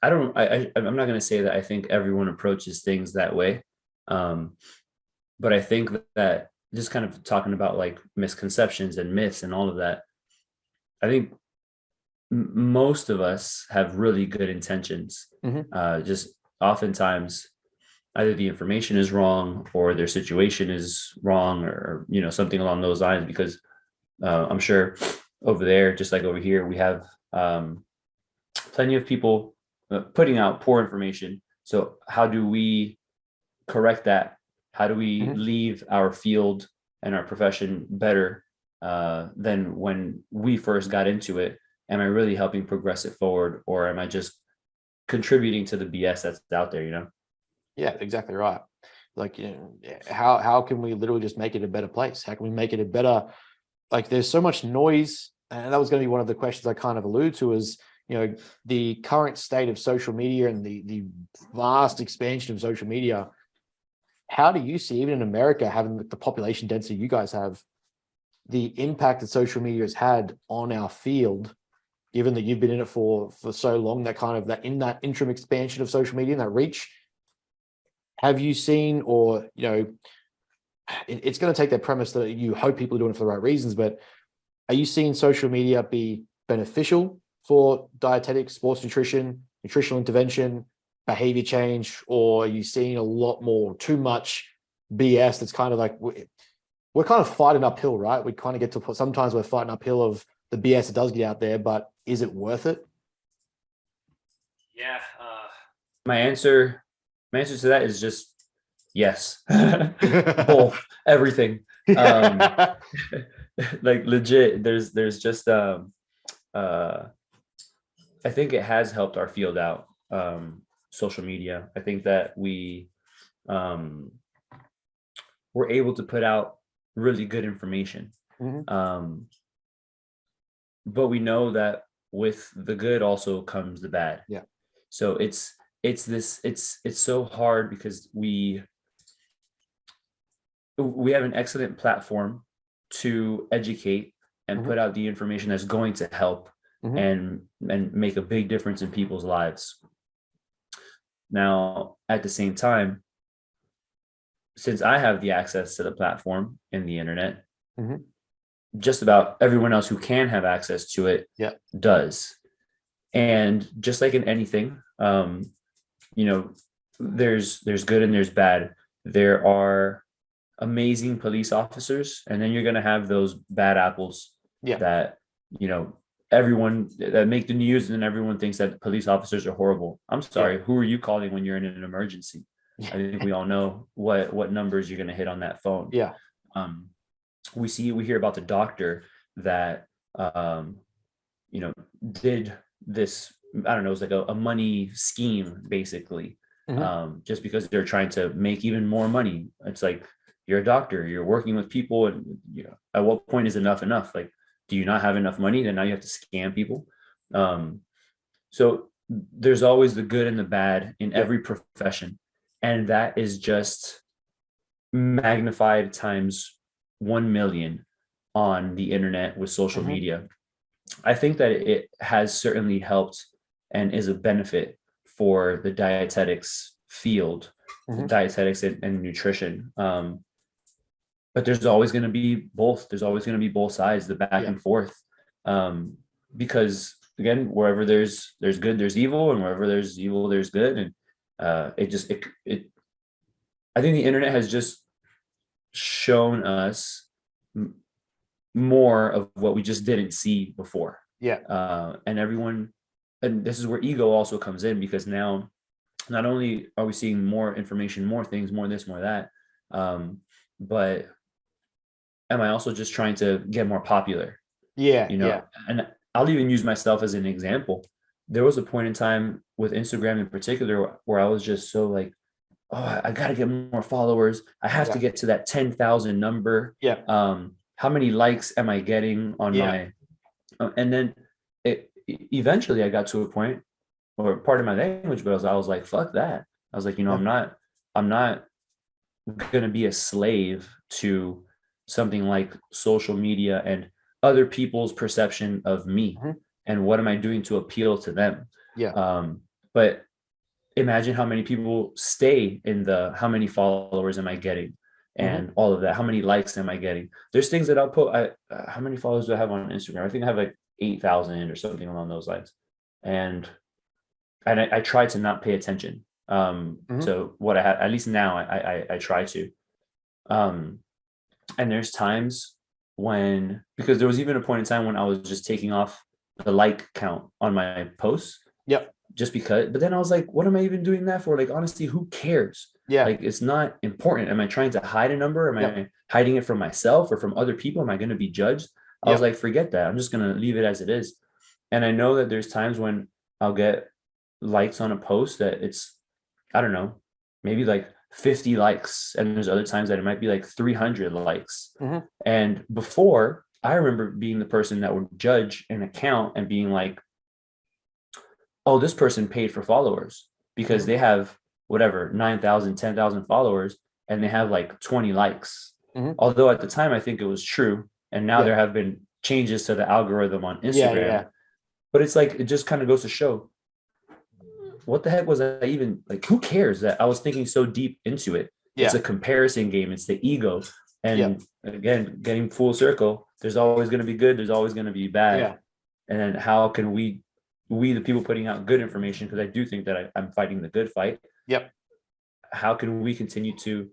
not going to say that I think everyone approaches things that way. But I think that just kind of talking about like misconceptions and myths and all of that, I think most of us have really good intentions. Just oftentimes either the information is wrong or their situation is wrong, or something along those lines, because I'm sure over there, just like over here, we have plenty of people putting out poor information. So how do we correct that? How do we leave our field and our profession better than when we first got into it? Am I really helping progress it forward, or am I just contributing to the BS that's out there, Yeah, exactly right. Like, how can we literally just make it a better place? How can we make it a better, like there's so much noise, and that was going to be one of the questions I kind of allude to is, the current state of social media and the vast expansion of social media. How do you see, even in America, having the population density you guys have, the impact that social media has had on our field, given that you've been in it for so long, that in that interim expansion of social media and that reach? Have you seen, or, it's going to take that premise that you hope people are doing it for the right reasons, but are you seeing social media be beneficial for dietetics, sports nutrition, nutritional intervention, behavior change, or are you seeing a lot more, too much BS that's kind of like, we're kind of fighting uphill, right? We kind of get to, sometimes we're fighting uphill of the BS that does get out there, but is it worth it? Yeah. My answer to that is just yes. Both, everything. Like legit, there's just I think it has helped our field out. Social media. I think that we're able to put out really good information. But we know that with the good also comes the bad. Yeah. So it's so hard because we have an excellent platform to educate and put out the information that's going to help and make a big difference in people's lives. Now, at the same time, since I have the access to the platform and the internet, just about everyone else who can have access to it does. And just like in anything, there's good and there's bad. There are amazing police officers, and then you're going to have those bad apples that, you know, everyone that make the news, and then everyone thinks that police officers are horrible. I'm sorry, who are you calling when you're in an emergency? I think we all know what numbers you're going to hit on that phone. Yeah. We hear about the doctor that you know, did this, I don't know, it was like a money scheme basically. Just because they're trying to make even more money. It's like, you're a doctor, you're working with people, and you know, at what point is enough? Like, do you not have enough money? Then now you have to scam people. So there's always the good and the bad in every profession, and that is just magnified times 1 million on the internet with social media. I think that it has certainly helped and is a benefit for the dietetics field, dietetics and nutrition. But there's always going to be both. There's always going to be both sides, the back and forth. Because again, wherever there's good, there's evil, and wherever there's evil, there's good. And I think the internet has just shown us more of what we just didn't see before. And this is where ego also comes in, because now not only are we seeing more information, more things, more this, more that, but am I also just trying to get more popular? And I'll even use myself as an example. There was a point in time with Instagram in particular where I was just so like, oh, I got to get more followers. I have to get to that 10,000 number. How many likes am I getting on my, and then eventually I got to a point, or part of my language, but I was like, fuck that. I was like, you know, I'm not going to be a slave to something like social media and other people's perception of me. And what am I doing to appeal to them? But imagine how many people stay in the, how many followers am I getting? And all of that, how many likes am I getting? There's things that I'll put, how many followers do I have on Instagram? I think I have like 8,000 or something along those lines. And I try to not pay attention to what I have. At least now I try to. And there's times when, because there was even a point in time when I was just taking off the like count on my posts. Just because, but then I was like, what am I even doing that for? Like, honestly, who cares? Like, it's not important. Am I trying to hide a number? Am I hiding it from myself or from other people? Am I going to be judged? I was like, forget that. I'm just going to leave it as it is. And I know that there's times when I'll get likes on a post that it's, I don't know, maybe like 50 likes. And there's other times that it might be like 300 likes. And before, I remember being the person that would judge an account and being like, oh, this person paid for followers because they have whatever, 9,000, 10,000 followers, and they have like 20 likes. Although at the time, I think it was true. And now there have been changes to the algorithm on Instagram. But it's like, it just kind of goes to show, what the heck was I even, like, who cares that I was thinking so deep into it? It's a comparison game. It's the ego. And again, getting full circle, there's always going to be good. There's always going to be bad. And then how can we the people putting out good information, because I do think that I'm fighting the good fight. How can we continue to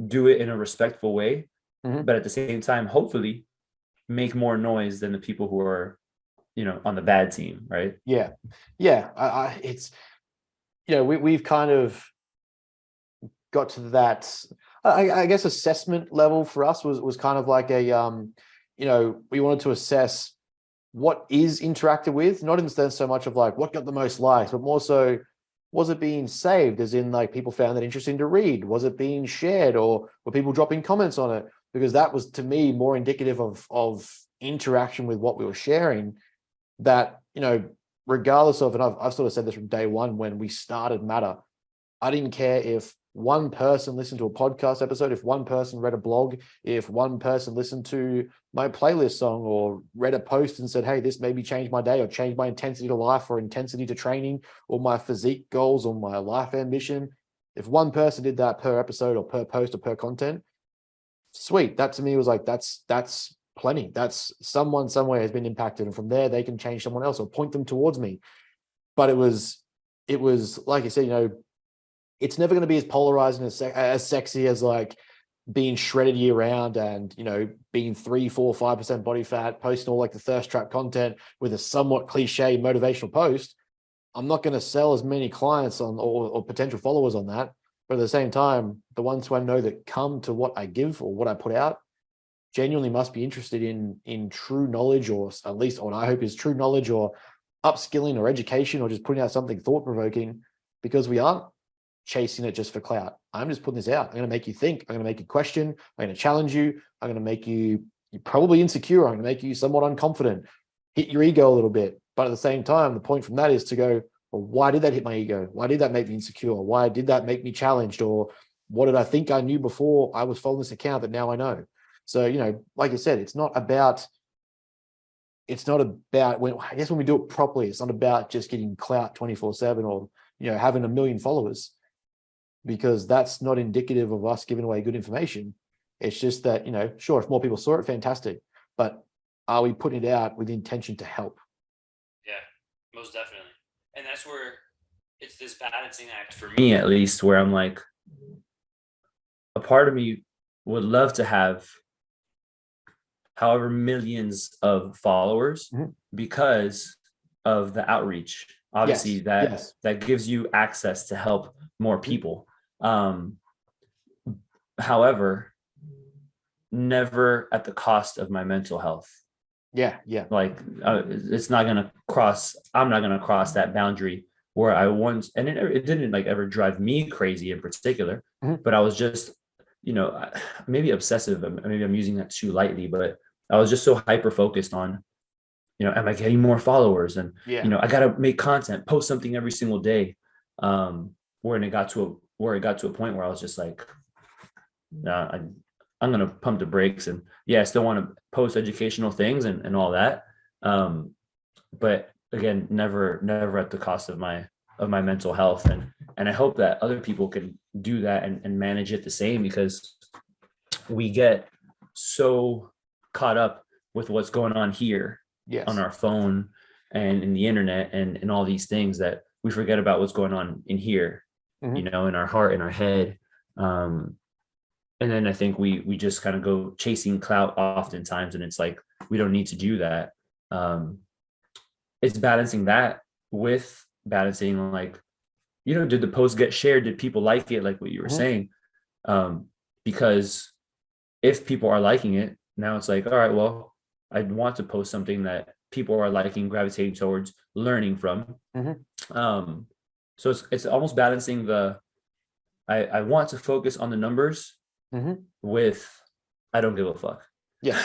do it in a respectful way, but at the same time, hopefully make more noise than the people who are, you know, on the bad team, right? It's, you know, we've kind of got to that, I guess, assessment level for us was kind of like a, you know, we wanted to assess what is interacted with, not in the sense so much of like what got the most likes, but more so, was it being saved, as in like people found it interesting to read? Was it being shared, or were people dropping comments on it? Because that was, to me, more indicative of interaction with what we were sharing. That, you know, regardless of, and I've sort of said this from day one when we started Matter, I didn't care if one person listened to a podcast episode, if one person read a blog, if one person listened to my playlist song or read a post and said, hey, this maybe changed my day or changed my intensity to life or intensity to training or my physique goals or my life ambition. If one person did that per episode or per post or per content, sweet. That to me was like, that's plenty. That's someone somewhere has been impacted. And from there, they can change someone else or point them towards me. But it was like you said, you know, it's never going to be as polarizing, as sexy as like being shredded year round and, being 3, 4, 5% body fat, posting all like the thirst trap content with a somewhat cliche motivational post, I'm not going to sell as many clients on or potential followers on that. But at the same time, the ones who I know that come to what I give or what I put out genuinely must be interested in true knowledge, or at least what I hope is true knowledge or upskilling or education, or just putting out something thought-provoking, because we aren't chasing it just for clout. I'm just putting this out. I'm going to make you think. I'm going to make you question. I'm going to challenge you. I'm going to make you're probably insecure. I'm going to make you somewhat unconfident, hit your ego a little bit. But at the same time, the point from that is to go, well, why did that hit my ego? Why did that make me insecure? Why did that make me challenged? Or what did I think I knew before I was following this account that now I know? So, like you said, it's not about when we do it properly, it's not about just getting clout 24/7 or, having 1 million followers, because that's not indicative of us giving away good information. It's just that, sure, if more people saw it, fantastic. But are we putting it out with the intention to help? Yeah, most definitely. And that's where it's this balancing act for me, at least, where I'm like, a part of me would love to have however millions of followers because of the outreach. Obviously, that gives you access to help more people. However, never at the cost of my mental health. Like it's not gonna cross. I'm not gonna cross that boundary where I once, and it didn't like ever drive me crazy in particular, but I was just, maybe obsessive. Maybe I'm using that too lightly, but I was just so hyper focused on, am I getting more followers? And I gotta make content, post something every single day. Where it got to a point where I was just like, I'm gonna pump the brakes, and I still want to post educational things and all that. But again, never at the cost of my mental health. And I hope that other people can do that and manage it the same, because we get so caught up with what's going on here on our phone and in the internet and all these things, that we forget about what's going on in here, in our heart, in our head. And then I think we just kind of go chasing clout oftentimes, and it's like, we don't need to do that. It's balancing that with balancing, like, did the post get shared? Did people like it? Like what you were saying? Because if people are liking it, now it's like, all right, well, I want to post something that people are liking, gravitating towards, learning from. So it's almost balancing I want to focus on the numbers with I don't give a fuck. Because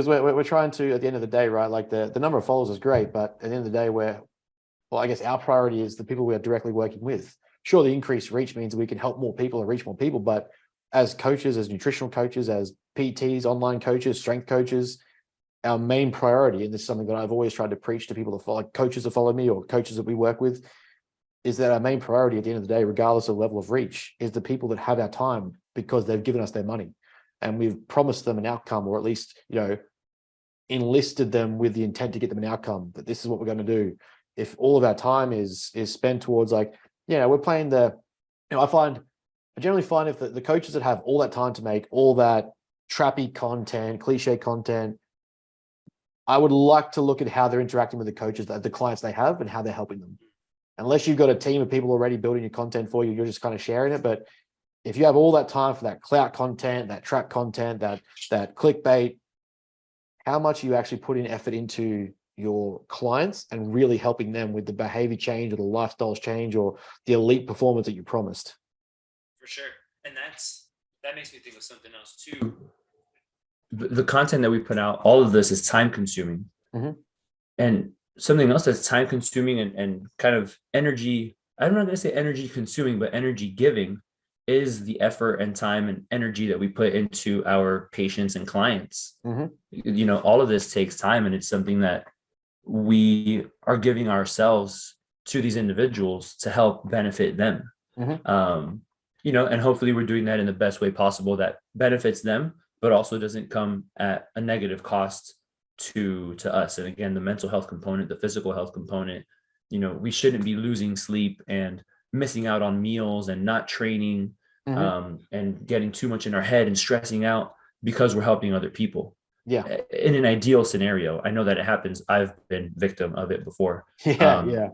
we're trying to, at the end of the day, right? Like the number of followers is great, but at the end of the day, I guess our priority is the people we are directly working with. Sure, the increased reach means we can help more people and reach more people, but as coaches, as nutritional coaches, as PTs, online coaches, strength coaches, our main priority, and this is something that I've always tried to preach to people that follow, coaches that follow me or coaches that we work with, is that our main priority at the end of the day, regardless of level of reach, is the people that have our time because they've given us their money. And we've promised them an outcome, or at least, enlisted them with the intent to get them an outcome, that this is what we're going to do. If all of our time is spent towards we're playing I generally find if the coaches that have all that time to make all that trappy content, cliche content, I would like to look at how they're interacting with the coaches, the clients they have, and how they're helping them. Unless you've got a team of people already building your content for you, you're just kind of sharing it. But if you have all that time for that clout content, that trap content, that clickbait, how much are you actually putting effort into your clients and really helping them with the behavior change or the lifestyles change or the elite performance that you promised? For sure. And that makes me think of something else too. The content that we put out, all of this is time consuming. And something else that's time consuming and kind of energy, I'm not going to say energy consuming, but energy giving, is the effort and time and energy that we put into our patients and clients. All of this takes time, and it's something that we are giving ourselves to these individuals to help benefit them. And hopefully we're doing that in the best way possible that benefits them, but also doesn't come at a negative cost to us. And again, the mental health component, the physical health component, we shouldn't be losing sleep and missing out on meals and not training and getting too much in our head and stressing out because we're helping other people. Yeah. In an ideal scenario, I know that it happens. I've been victim of it before. Yeah.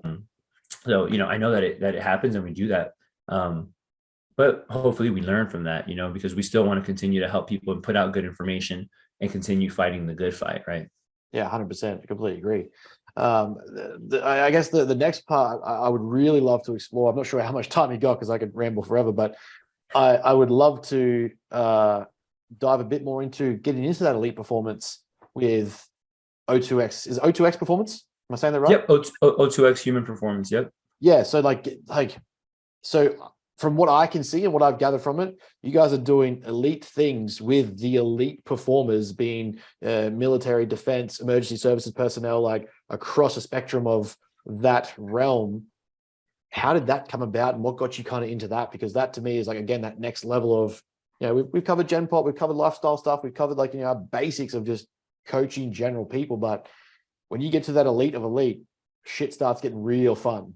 So, I know that it happens and we do that. But hopefully we learn from that, because we still want to continue to help people and put out good information and continue fighting the good fight. Right. Yeah. 100%. Completely agree. I guess the next part I would really love to explore. I'm not sure how much time you got because I could ramble forever, but I would love to dive a bit more into getting into that elite performance with O2X. Is O2X performance? Am I saying that right? Yep. O2X human performance. Yep. Yeah. So so from what I can see and what I've gathered from it, you guys are doing elite things with the elite performers being military, defense, emergency services personnel, like across a spectrum of that realm. How did that come about and what got you kind of into that? Because that to me is like, again, that next level of, we've covered Gen Pop, we've covered lifestyle stuff, we've covered our basics of just coaching general people. But when you get to that elite of elite, shit starts getting real fun.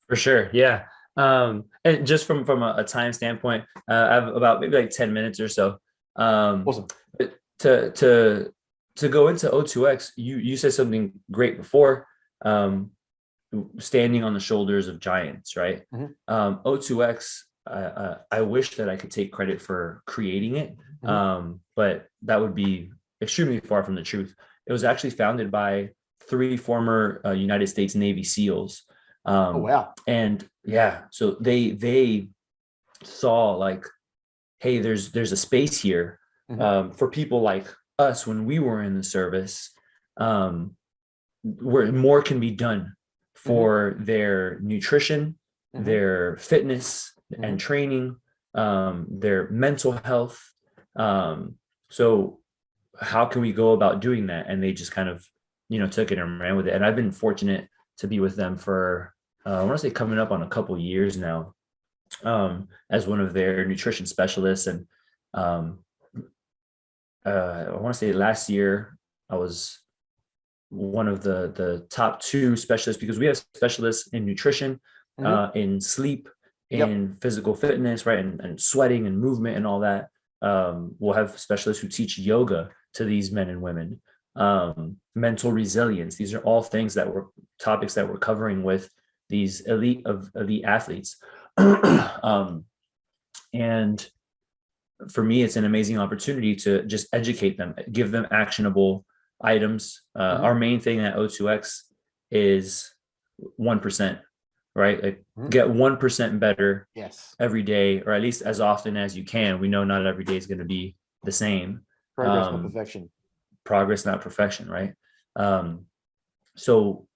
For sure. Yeah. And just from a time standpoint, I have about maybe like 10 minutes or so. Awesome. But to go into O2X, you said something great before, standing on the shoulders of giants, right? O2X, I wish that I could take credit for creating it, but that would be extremely far from the truth. It was actually founded by 3 former United States Navy SEALs. Oh, wow. And yeah, so they saw like, hey, there's a space here for people like us when we were in the service, where more can be done for their nutrition, their fitness and training, their mental health. So how can we go about doing that? And they just kind of, took it and ran with it. And I've been fortunate to be with them for, I want to say coming up on a couple years now, as one of their nutrition specialists. And I want to say last year I was one of the top 2 specialists, because we have specialists in nutrition, in sleep, in physical fitness, right, and sweating and movement and all that. We'll have specialists who teach yoga to these men and women, mental resilience. These are all things that were topics that we're covering with these elite athletes. And for me, it's an amazing opportunity to just educate them, give them actionable items. Our main thing at O2X is 1%, right? Like get 1% better every day, or at least as often as you can. We know not every day is going to be the same. Progress, not perfection. Progress, not perfection, right? So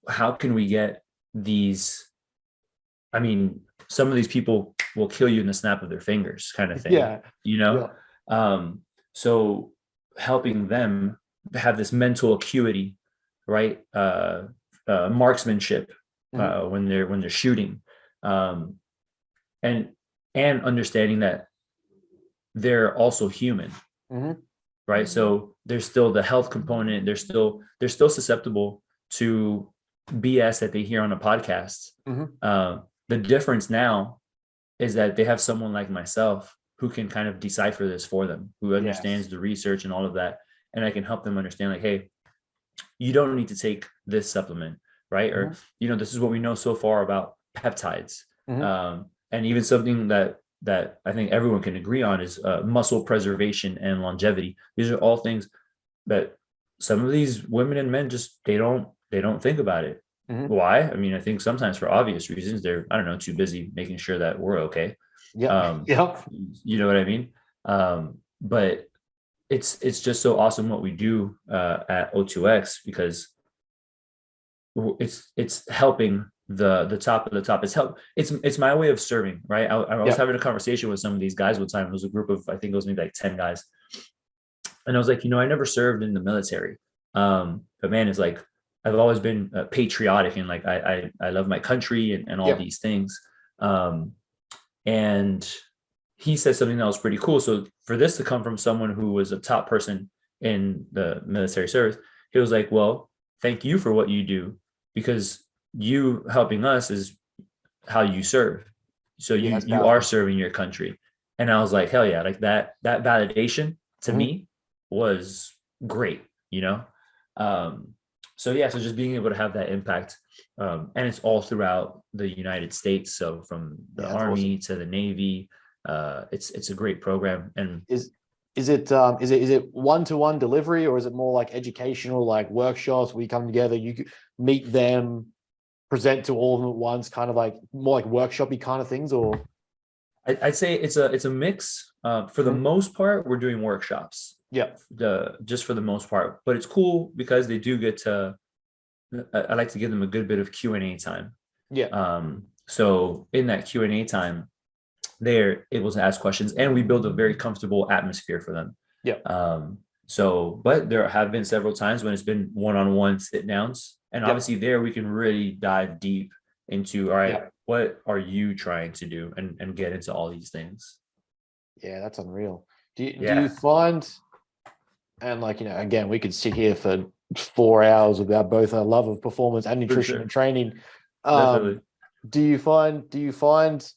how can we get these? I mean, some of these people will kill you in the snap of their fingers, kind of thing. So helping them have this mental acuity, right? Marksmanship when they're shooting, and understanding that they're also human, right? So there's still the health component. They're still susceptible to BS that they hear on a podcast. The difference now is that they have someone like myself who can kind of decipher this for them, who understands the research and all of that. And I can help them understand, like, hey, you don't need to take this supplement, right? Or, this is what we know so far about peptides. And even something that I think everyone can agree on is muscle preservation and longevity. These are all things that some of these women and men just, they don't think about it. Why? I mean, I think sometimes for obvious reasons, they're, I don't know, too busy making sure that we're okay. You know what I mean? But it's just so awesome what we do at O2X, because it's helping the top of the top. It's my way of serving, right? I was having a conversation with some of these guys one time. It was a group of, I think it was maybe like 10 guys. And I was like, I never served in the military. But man, it's like, I've always been patriotic, and like I love my country and all these things. And he said something that was pretty cool. So for this to come from someone who was a top person in the military service, he was like, well, thank you for what you do, because you helping us is how you serve. So Yeah, you are serving your country. And I was like, hell yeah, like that validation to me was great, you know? So yeah, so just being able to have that impact. And it's all throughout the United States. So from the Army awesome. to the Navy, it's a great program. And is it one-to-one delivery, or is it more like educational, like workshops where you come together, you meet them, present to all of them at once, kind of like more like workshopy kind of things? Or I'd say it's a mix. For the most part, we're doing workshops. Yeah. Just for the most part, but it's cool because they do get to. I like to give them a good bit of Q&A time. Yeah. So in that Q&A time, they're able to ask questions, and we build a very comfortable atmosphere for them. Yeah. So, but there have been several times when it's been one-on-one sit downs, and obviously there we can really dive deep into, all right, what are you trying to do, and get into all these things. Yeah, that's unreal. Do you find, and like, again, we could sit here for 4 hours about both our love of performance and nutrition and training. Definitely. Do you find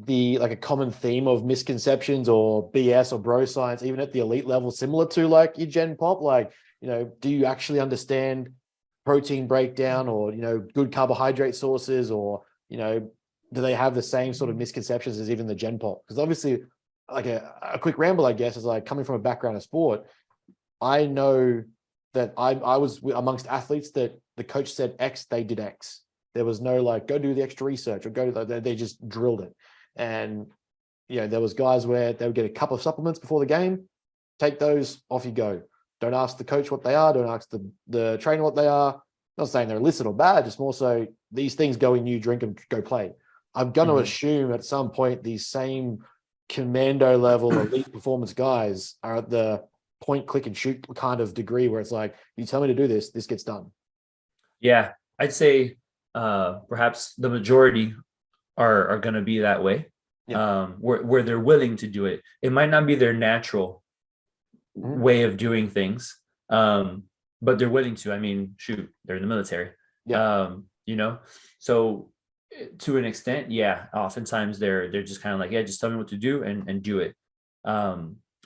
the like a common theme of misconceptions or BS or bro science, even at the elite level, similar to like your Gen Pop? Like, do you actually understand protein breakdown, or, good carbohydrate sources, or, do they have the same sort of misconceptions as even the Gen Pop? Because obviously, like a quick ramble, I guess, is like coming from a background of sport. I know that I was amongst athletes that the coach said X, they did X. There was no like, go do the extra research or go to they just drilled it. And, there was guys where they would get a couple of supplements before the game, take those, off you go. Don't ask the coach what they are. Don't ask the trainer what they are. Not saying they're illicit or bad, just more so these things go in, you drink them, go play. I'm going to assume at some point these same commando level elite performance guys are at the point, click and shoot kind of degree where it's like, you tell me to do this, this gets done. Yeah, I'd say perhaps the majority are going to be that way. Where they're willing to do it. It might not be their natural way of doing things, but they're willing to. I mean, shoot, they're in the military. So to an extent, oftentimes they're just kind of like, just tell me what to do and do it.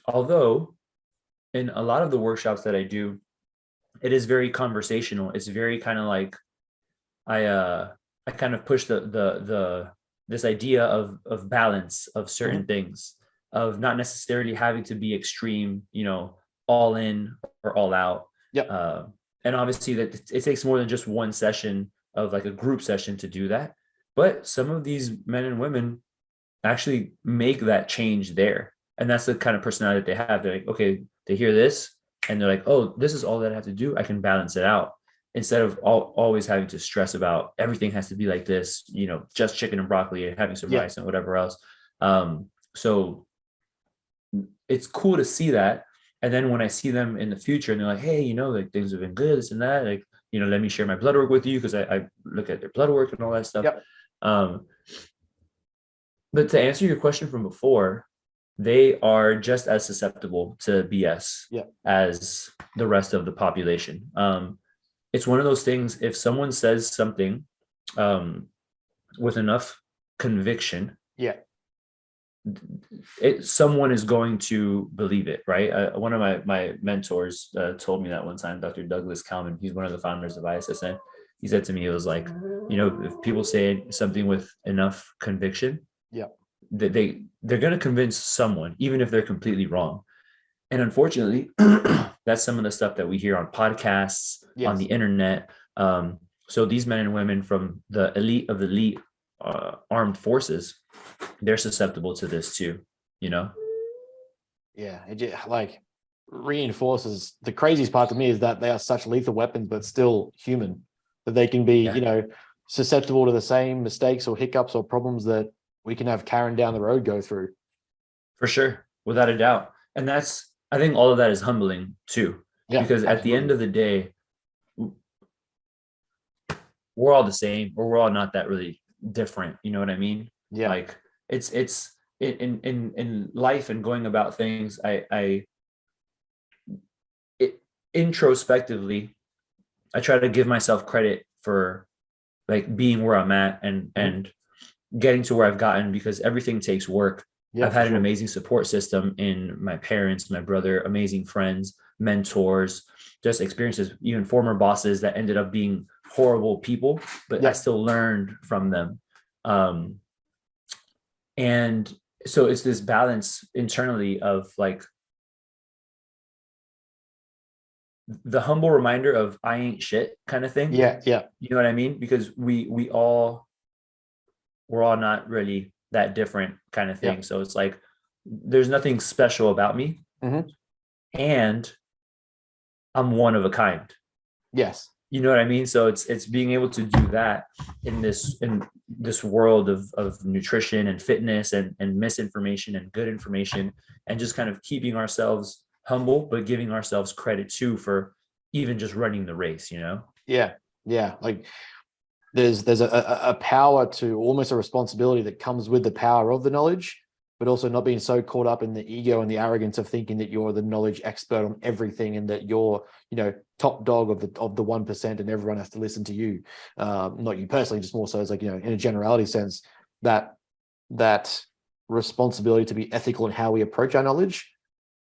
Although in a lot of the workshops that I do, it is very conversational. It's very kind of like I kind of push the this idea of balance of certain things, of not necessarily having to be extreme, all in or all out. And obviously that it takes more than just one session of like a group session to do that. But some of these men and women actually make that change there. And that's the kind of personality that they have. They're like, okay, they hear this and they're like, oh, this is all that I have to do. I can balance it out, instead of always having to stress about everything has to be like this, just chicken and broccoli and having some rice and whatever else. So it's cool to see that. And then when I see them in the future and they're like, hey, like things have been good, this and that, like, let me share my blood work with you, because I look at their blood work and all that stuff. But to answer your question from before, they are just as susceptible to BS as the rest of the population. It's one of those things, if someone says something with enough conviction, someone is going to believe it, right? One of my mentors told me that one time, Dr. Douglas Kalman, he's one of the founders of ISSN. He said to me, it was like, if people say something with enough conviction, that they're going to convince someone, even if they're completely wrong. And unfortunately, that's some of the stuff that we hear on podcasts, on the internet. So these men and women from the elite of the elite armed forces, they're susceptible to this too, It just, like, reinforces the craziest part to me is that they are such lethal weapons, but still human, that they can be, susceptible to the same mistakes or hiccups or problems that we can have Karen down the road go through. For sure, without a doubt. And I think all of that is humbling too, because at the end of the day, we're all the same, or we're all not that really different. You know what I mean? Like it's in life and going about things. Introspectively, I try to give myself credit for like being where I'm at and getting to where I've gotten, because everything takes work. Yeah, I've for had an sure. amazing support system in my parents, my brother, amazing friends, mentors, just experiences, even former bosses that ended up being horrible people, but I Yeah. still learned from them. Um, and so it's this balance internally of like the humble reminder of I ain't shit kind of thing. Yeah. Yeah. You know what I mean? Because we're all not really that different kind of Yeah. thing. So it's like there's nothing special about me, Hmm. and I'm one of a kind. Yes. You know what I mean? So it's being able to do that in this world of nutrition and fitness and misinformation and good information, and just kind of keeping ourselves humble, but giving ourselves credit too for even just running the race, you know? Yeah. Yeah. Like there's a power to, almost a responsibility that comes with the power of the knowledge, but also not being so caught up in the ego and the arrogance of thinking that you're the knowledge expert on everything and that you're, top dog of the 1% and everyone has to listen to you. Not you personally, just more so as like, in a generality sense, that responsibility to be ethical in how we approach our knowledge.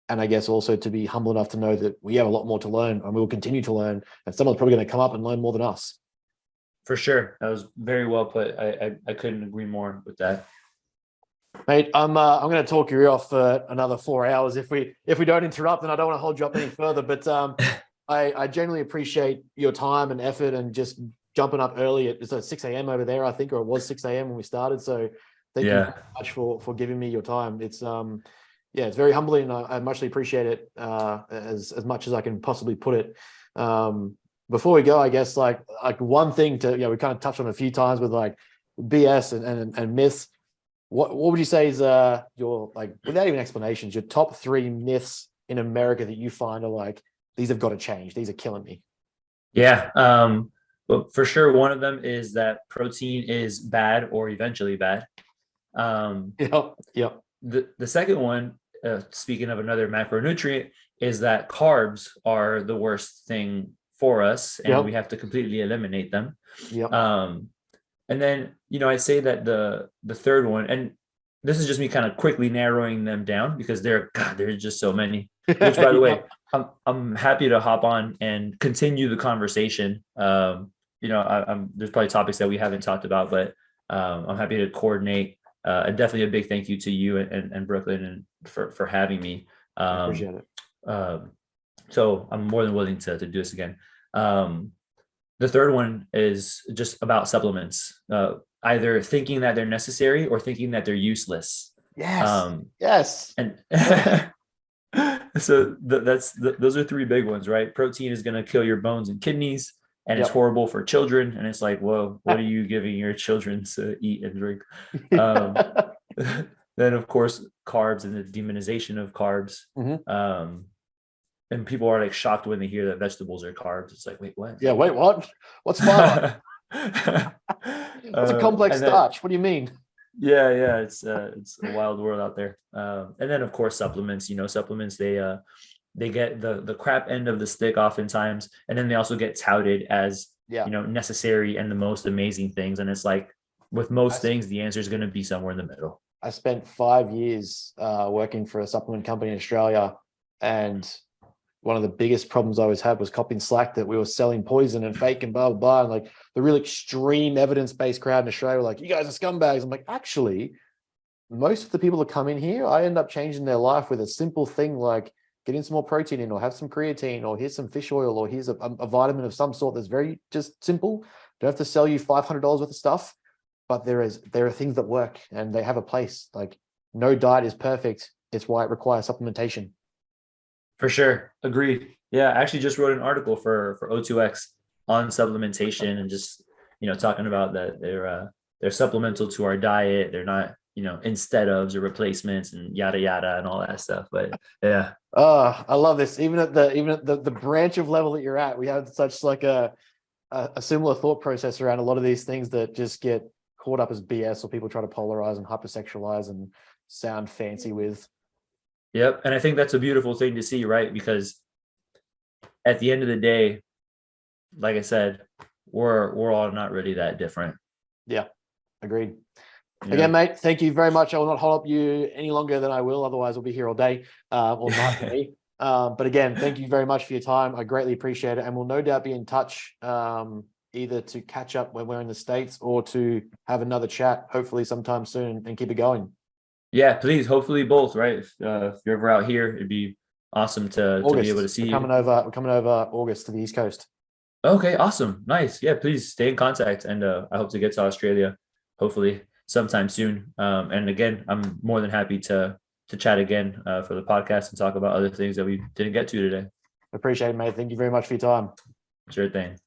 And I guess also to be humble enough to know that we have a lot more to learn and we will continue to learn. And someone's probably going to come up and learn more than us. For sure. That was very well put. I couldn't agree more with that. Mate, I'm going to talk you off for another 4 hours if we don't interrupt, and I don't want to hold you up any further. But I genuinely appreciate your time and effort and just jumping up early. It's at 6 a.m. over there, I think, or it was 6 a.m. when we started. So thank you very Yeah, much for giving me your time. It's it's very humbling, and I muchly appreciate it as much as I can possibly put it. Before we go, I guess like one thing to we kind of touched on a few times with like BS and myths. What would you say is your, like, without even explanations, your top 3 myths in America that you find are like, these have got to change, these are killing me? yeah. But for sure, one of them is that protein is bad or eventually bad. Yep. Yep. The second one, speaking of another macronutrient, is that carbs are the worst thing for us, and we Yep. have to completely eliminate them. Yep. Um, and then I'd say that the third one, and this is just me kind of quickly narrowing them down because there's just so many. Which, by the way, Yep. I'm happy to hop on and continue the conversation. I'm there's probably topics that we haven't talked about, but I'm happy to coordinate. And definitely a big thank you to you and Brooklyn and for having me. I Um, appreciate it. uh, so I'm more than willing to do this again. The third one is just about supplements, either thinking that they're necessary or thinking that they're useless. Yes. Um, Yes. and those are 3 big ones, right? Protein is going to kill your bones and kidneys, and it's Yep. horrible for children. And it's like, whoa, what are you giving your children to eat and drink? Um, then, of course, carbs and the demonization of carbs. Hmm. And people are like shocked when they hear that vegetables are carbs. It's like, wait, what? Yeah. Wait, what? What's fiber? What's a complex And then, starch? What do you mean? yeah, it's a wild world out there. And then of course supplements. Supplements, they get the crap end of the stick oftentimes, and then they also get touted as Yeah. necessary and the most amazing things. And it's like with I, most things, the answer is going to be somewhere in the middle. I spent 5 years working for a supplement company in Australia, and one of the biggest problems I always had was copying slack that we were selling poison and fake and blah, blah, blah. And like the real extreme evidence-based crowd in Australia were like, you guys are scumbags. I'm like, actually, most of the people that come in here, I end up changing their life with a simple thing like getting some more protein in, or have some creatine, or here's some fish oil, or here's a vitamin of some sort that's very just simple. Don't have to sell you $500 worth of stuff, but there are things that work and they have a place. Like no diet is perfect. It's why it requires supplementation. For sure. Agreed. Yeah. I actually just wrote an article for O2X on supplementation, and just, talking about that they're supplemental to our diet. They're not, instead ofs or replacements and yada, yada, and all that stuff. But yeah. Oh, I love this. Even at the branch of level that you're at, we have such like a similar thought process around a lot of these things that just get caught up as BS, or people try to polarize and hypersexualize and sound fancy with. Yep. And I think that's a beautiful thing to see, right? Because at the end of the day, like I said, we're all not really that different. Yeah, agreed. Again, mate, thank you very much. I will not hold up you any longer than I will. Otherwise, we'll be here all day or night for me. But again, thank you very much for your time. I greatly appreciate it. And we'll no doubt be in touch either to catch up when we're in the States or to have another chat, hopefully sometime soon, and keep it going. Yeah, please. Hopefully both, right? If you're ever out here, it'd be awesome to be able to see you. We're coming over August to the East Coast. Okay, awesome. Nice. Yeah, please stay in contact. And I hope to get to Australia, hopefully sometime soon. And again, I'm more than happy to chat again for the podcast and talk about other things that we didn't get to today. Appreciate it, mate. Thank you very much for your time. Sure thing.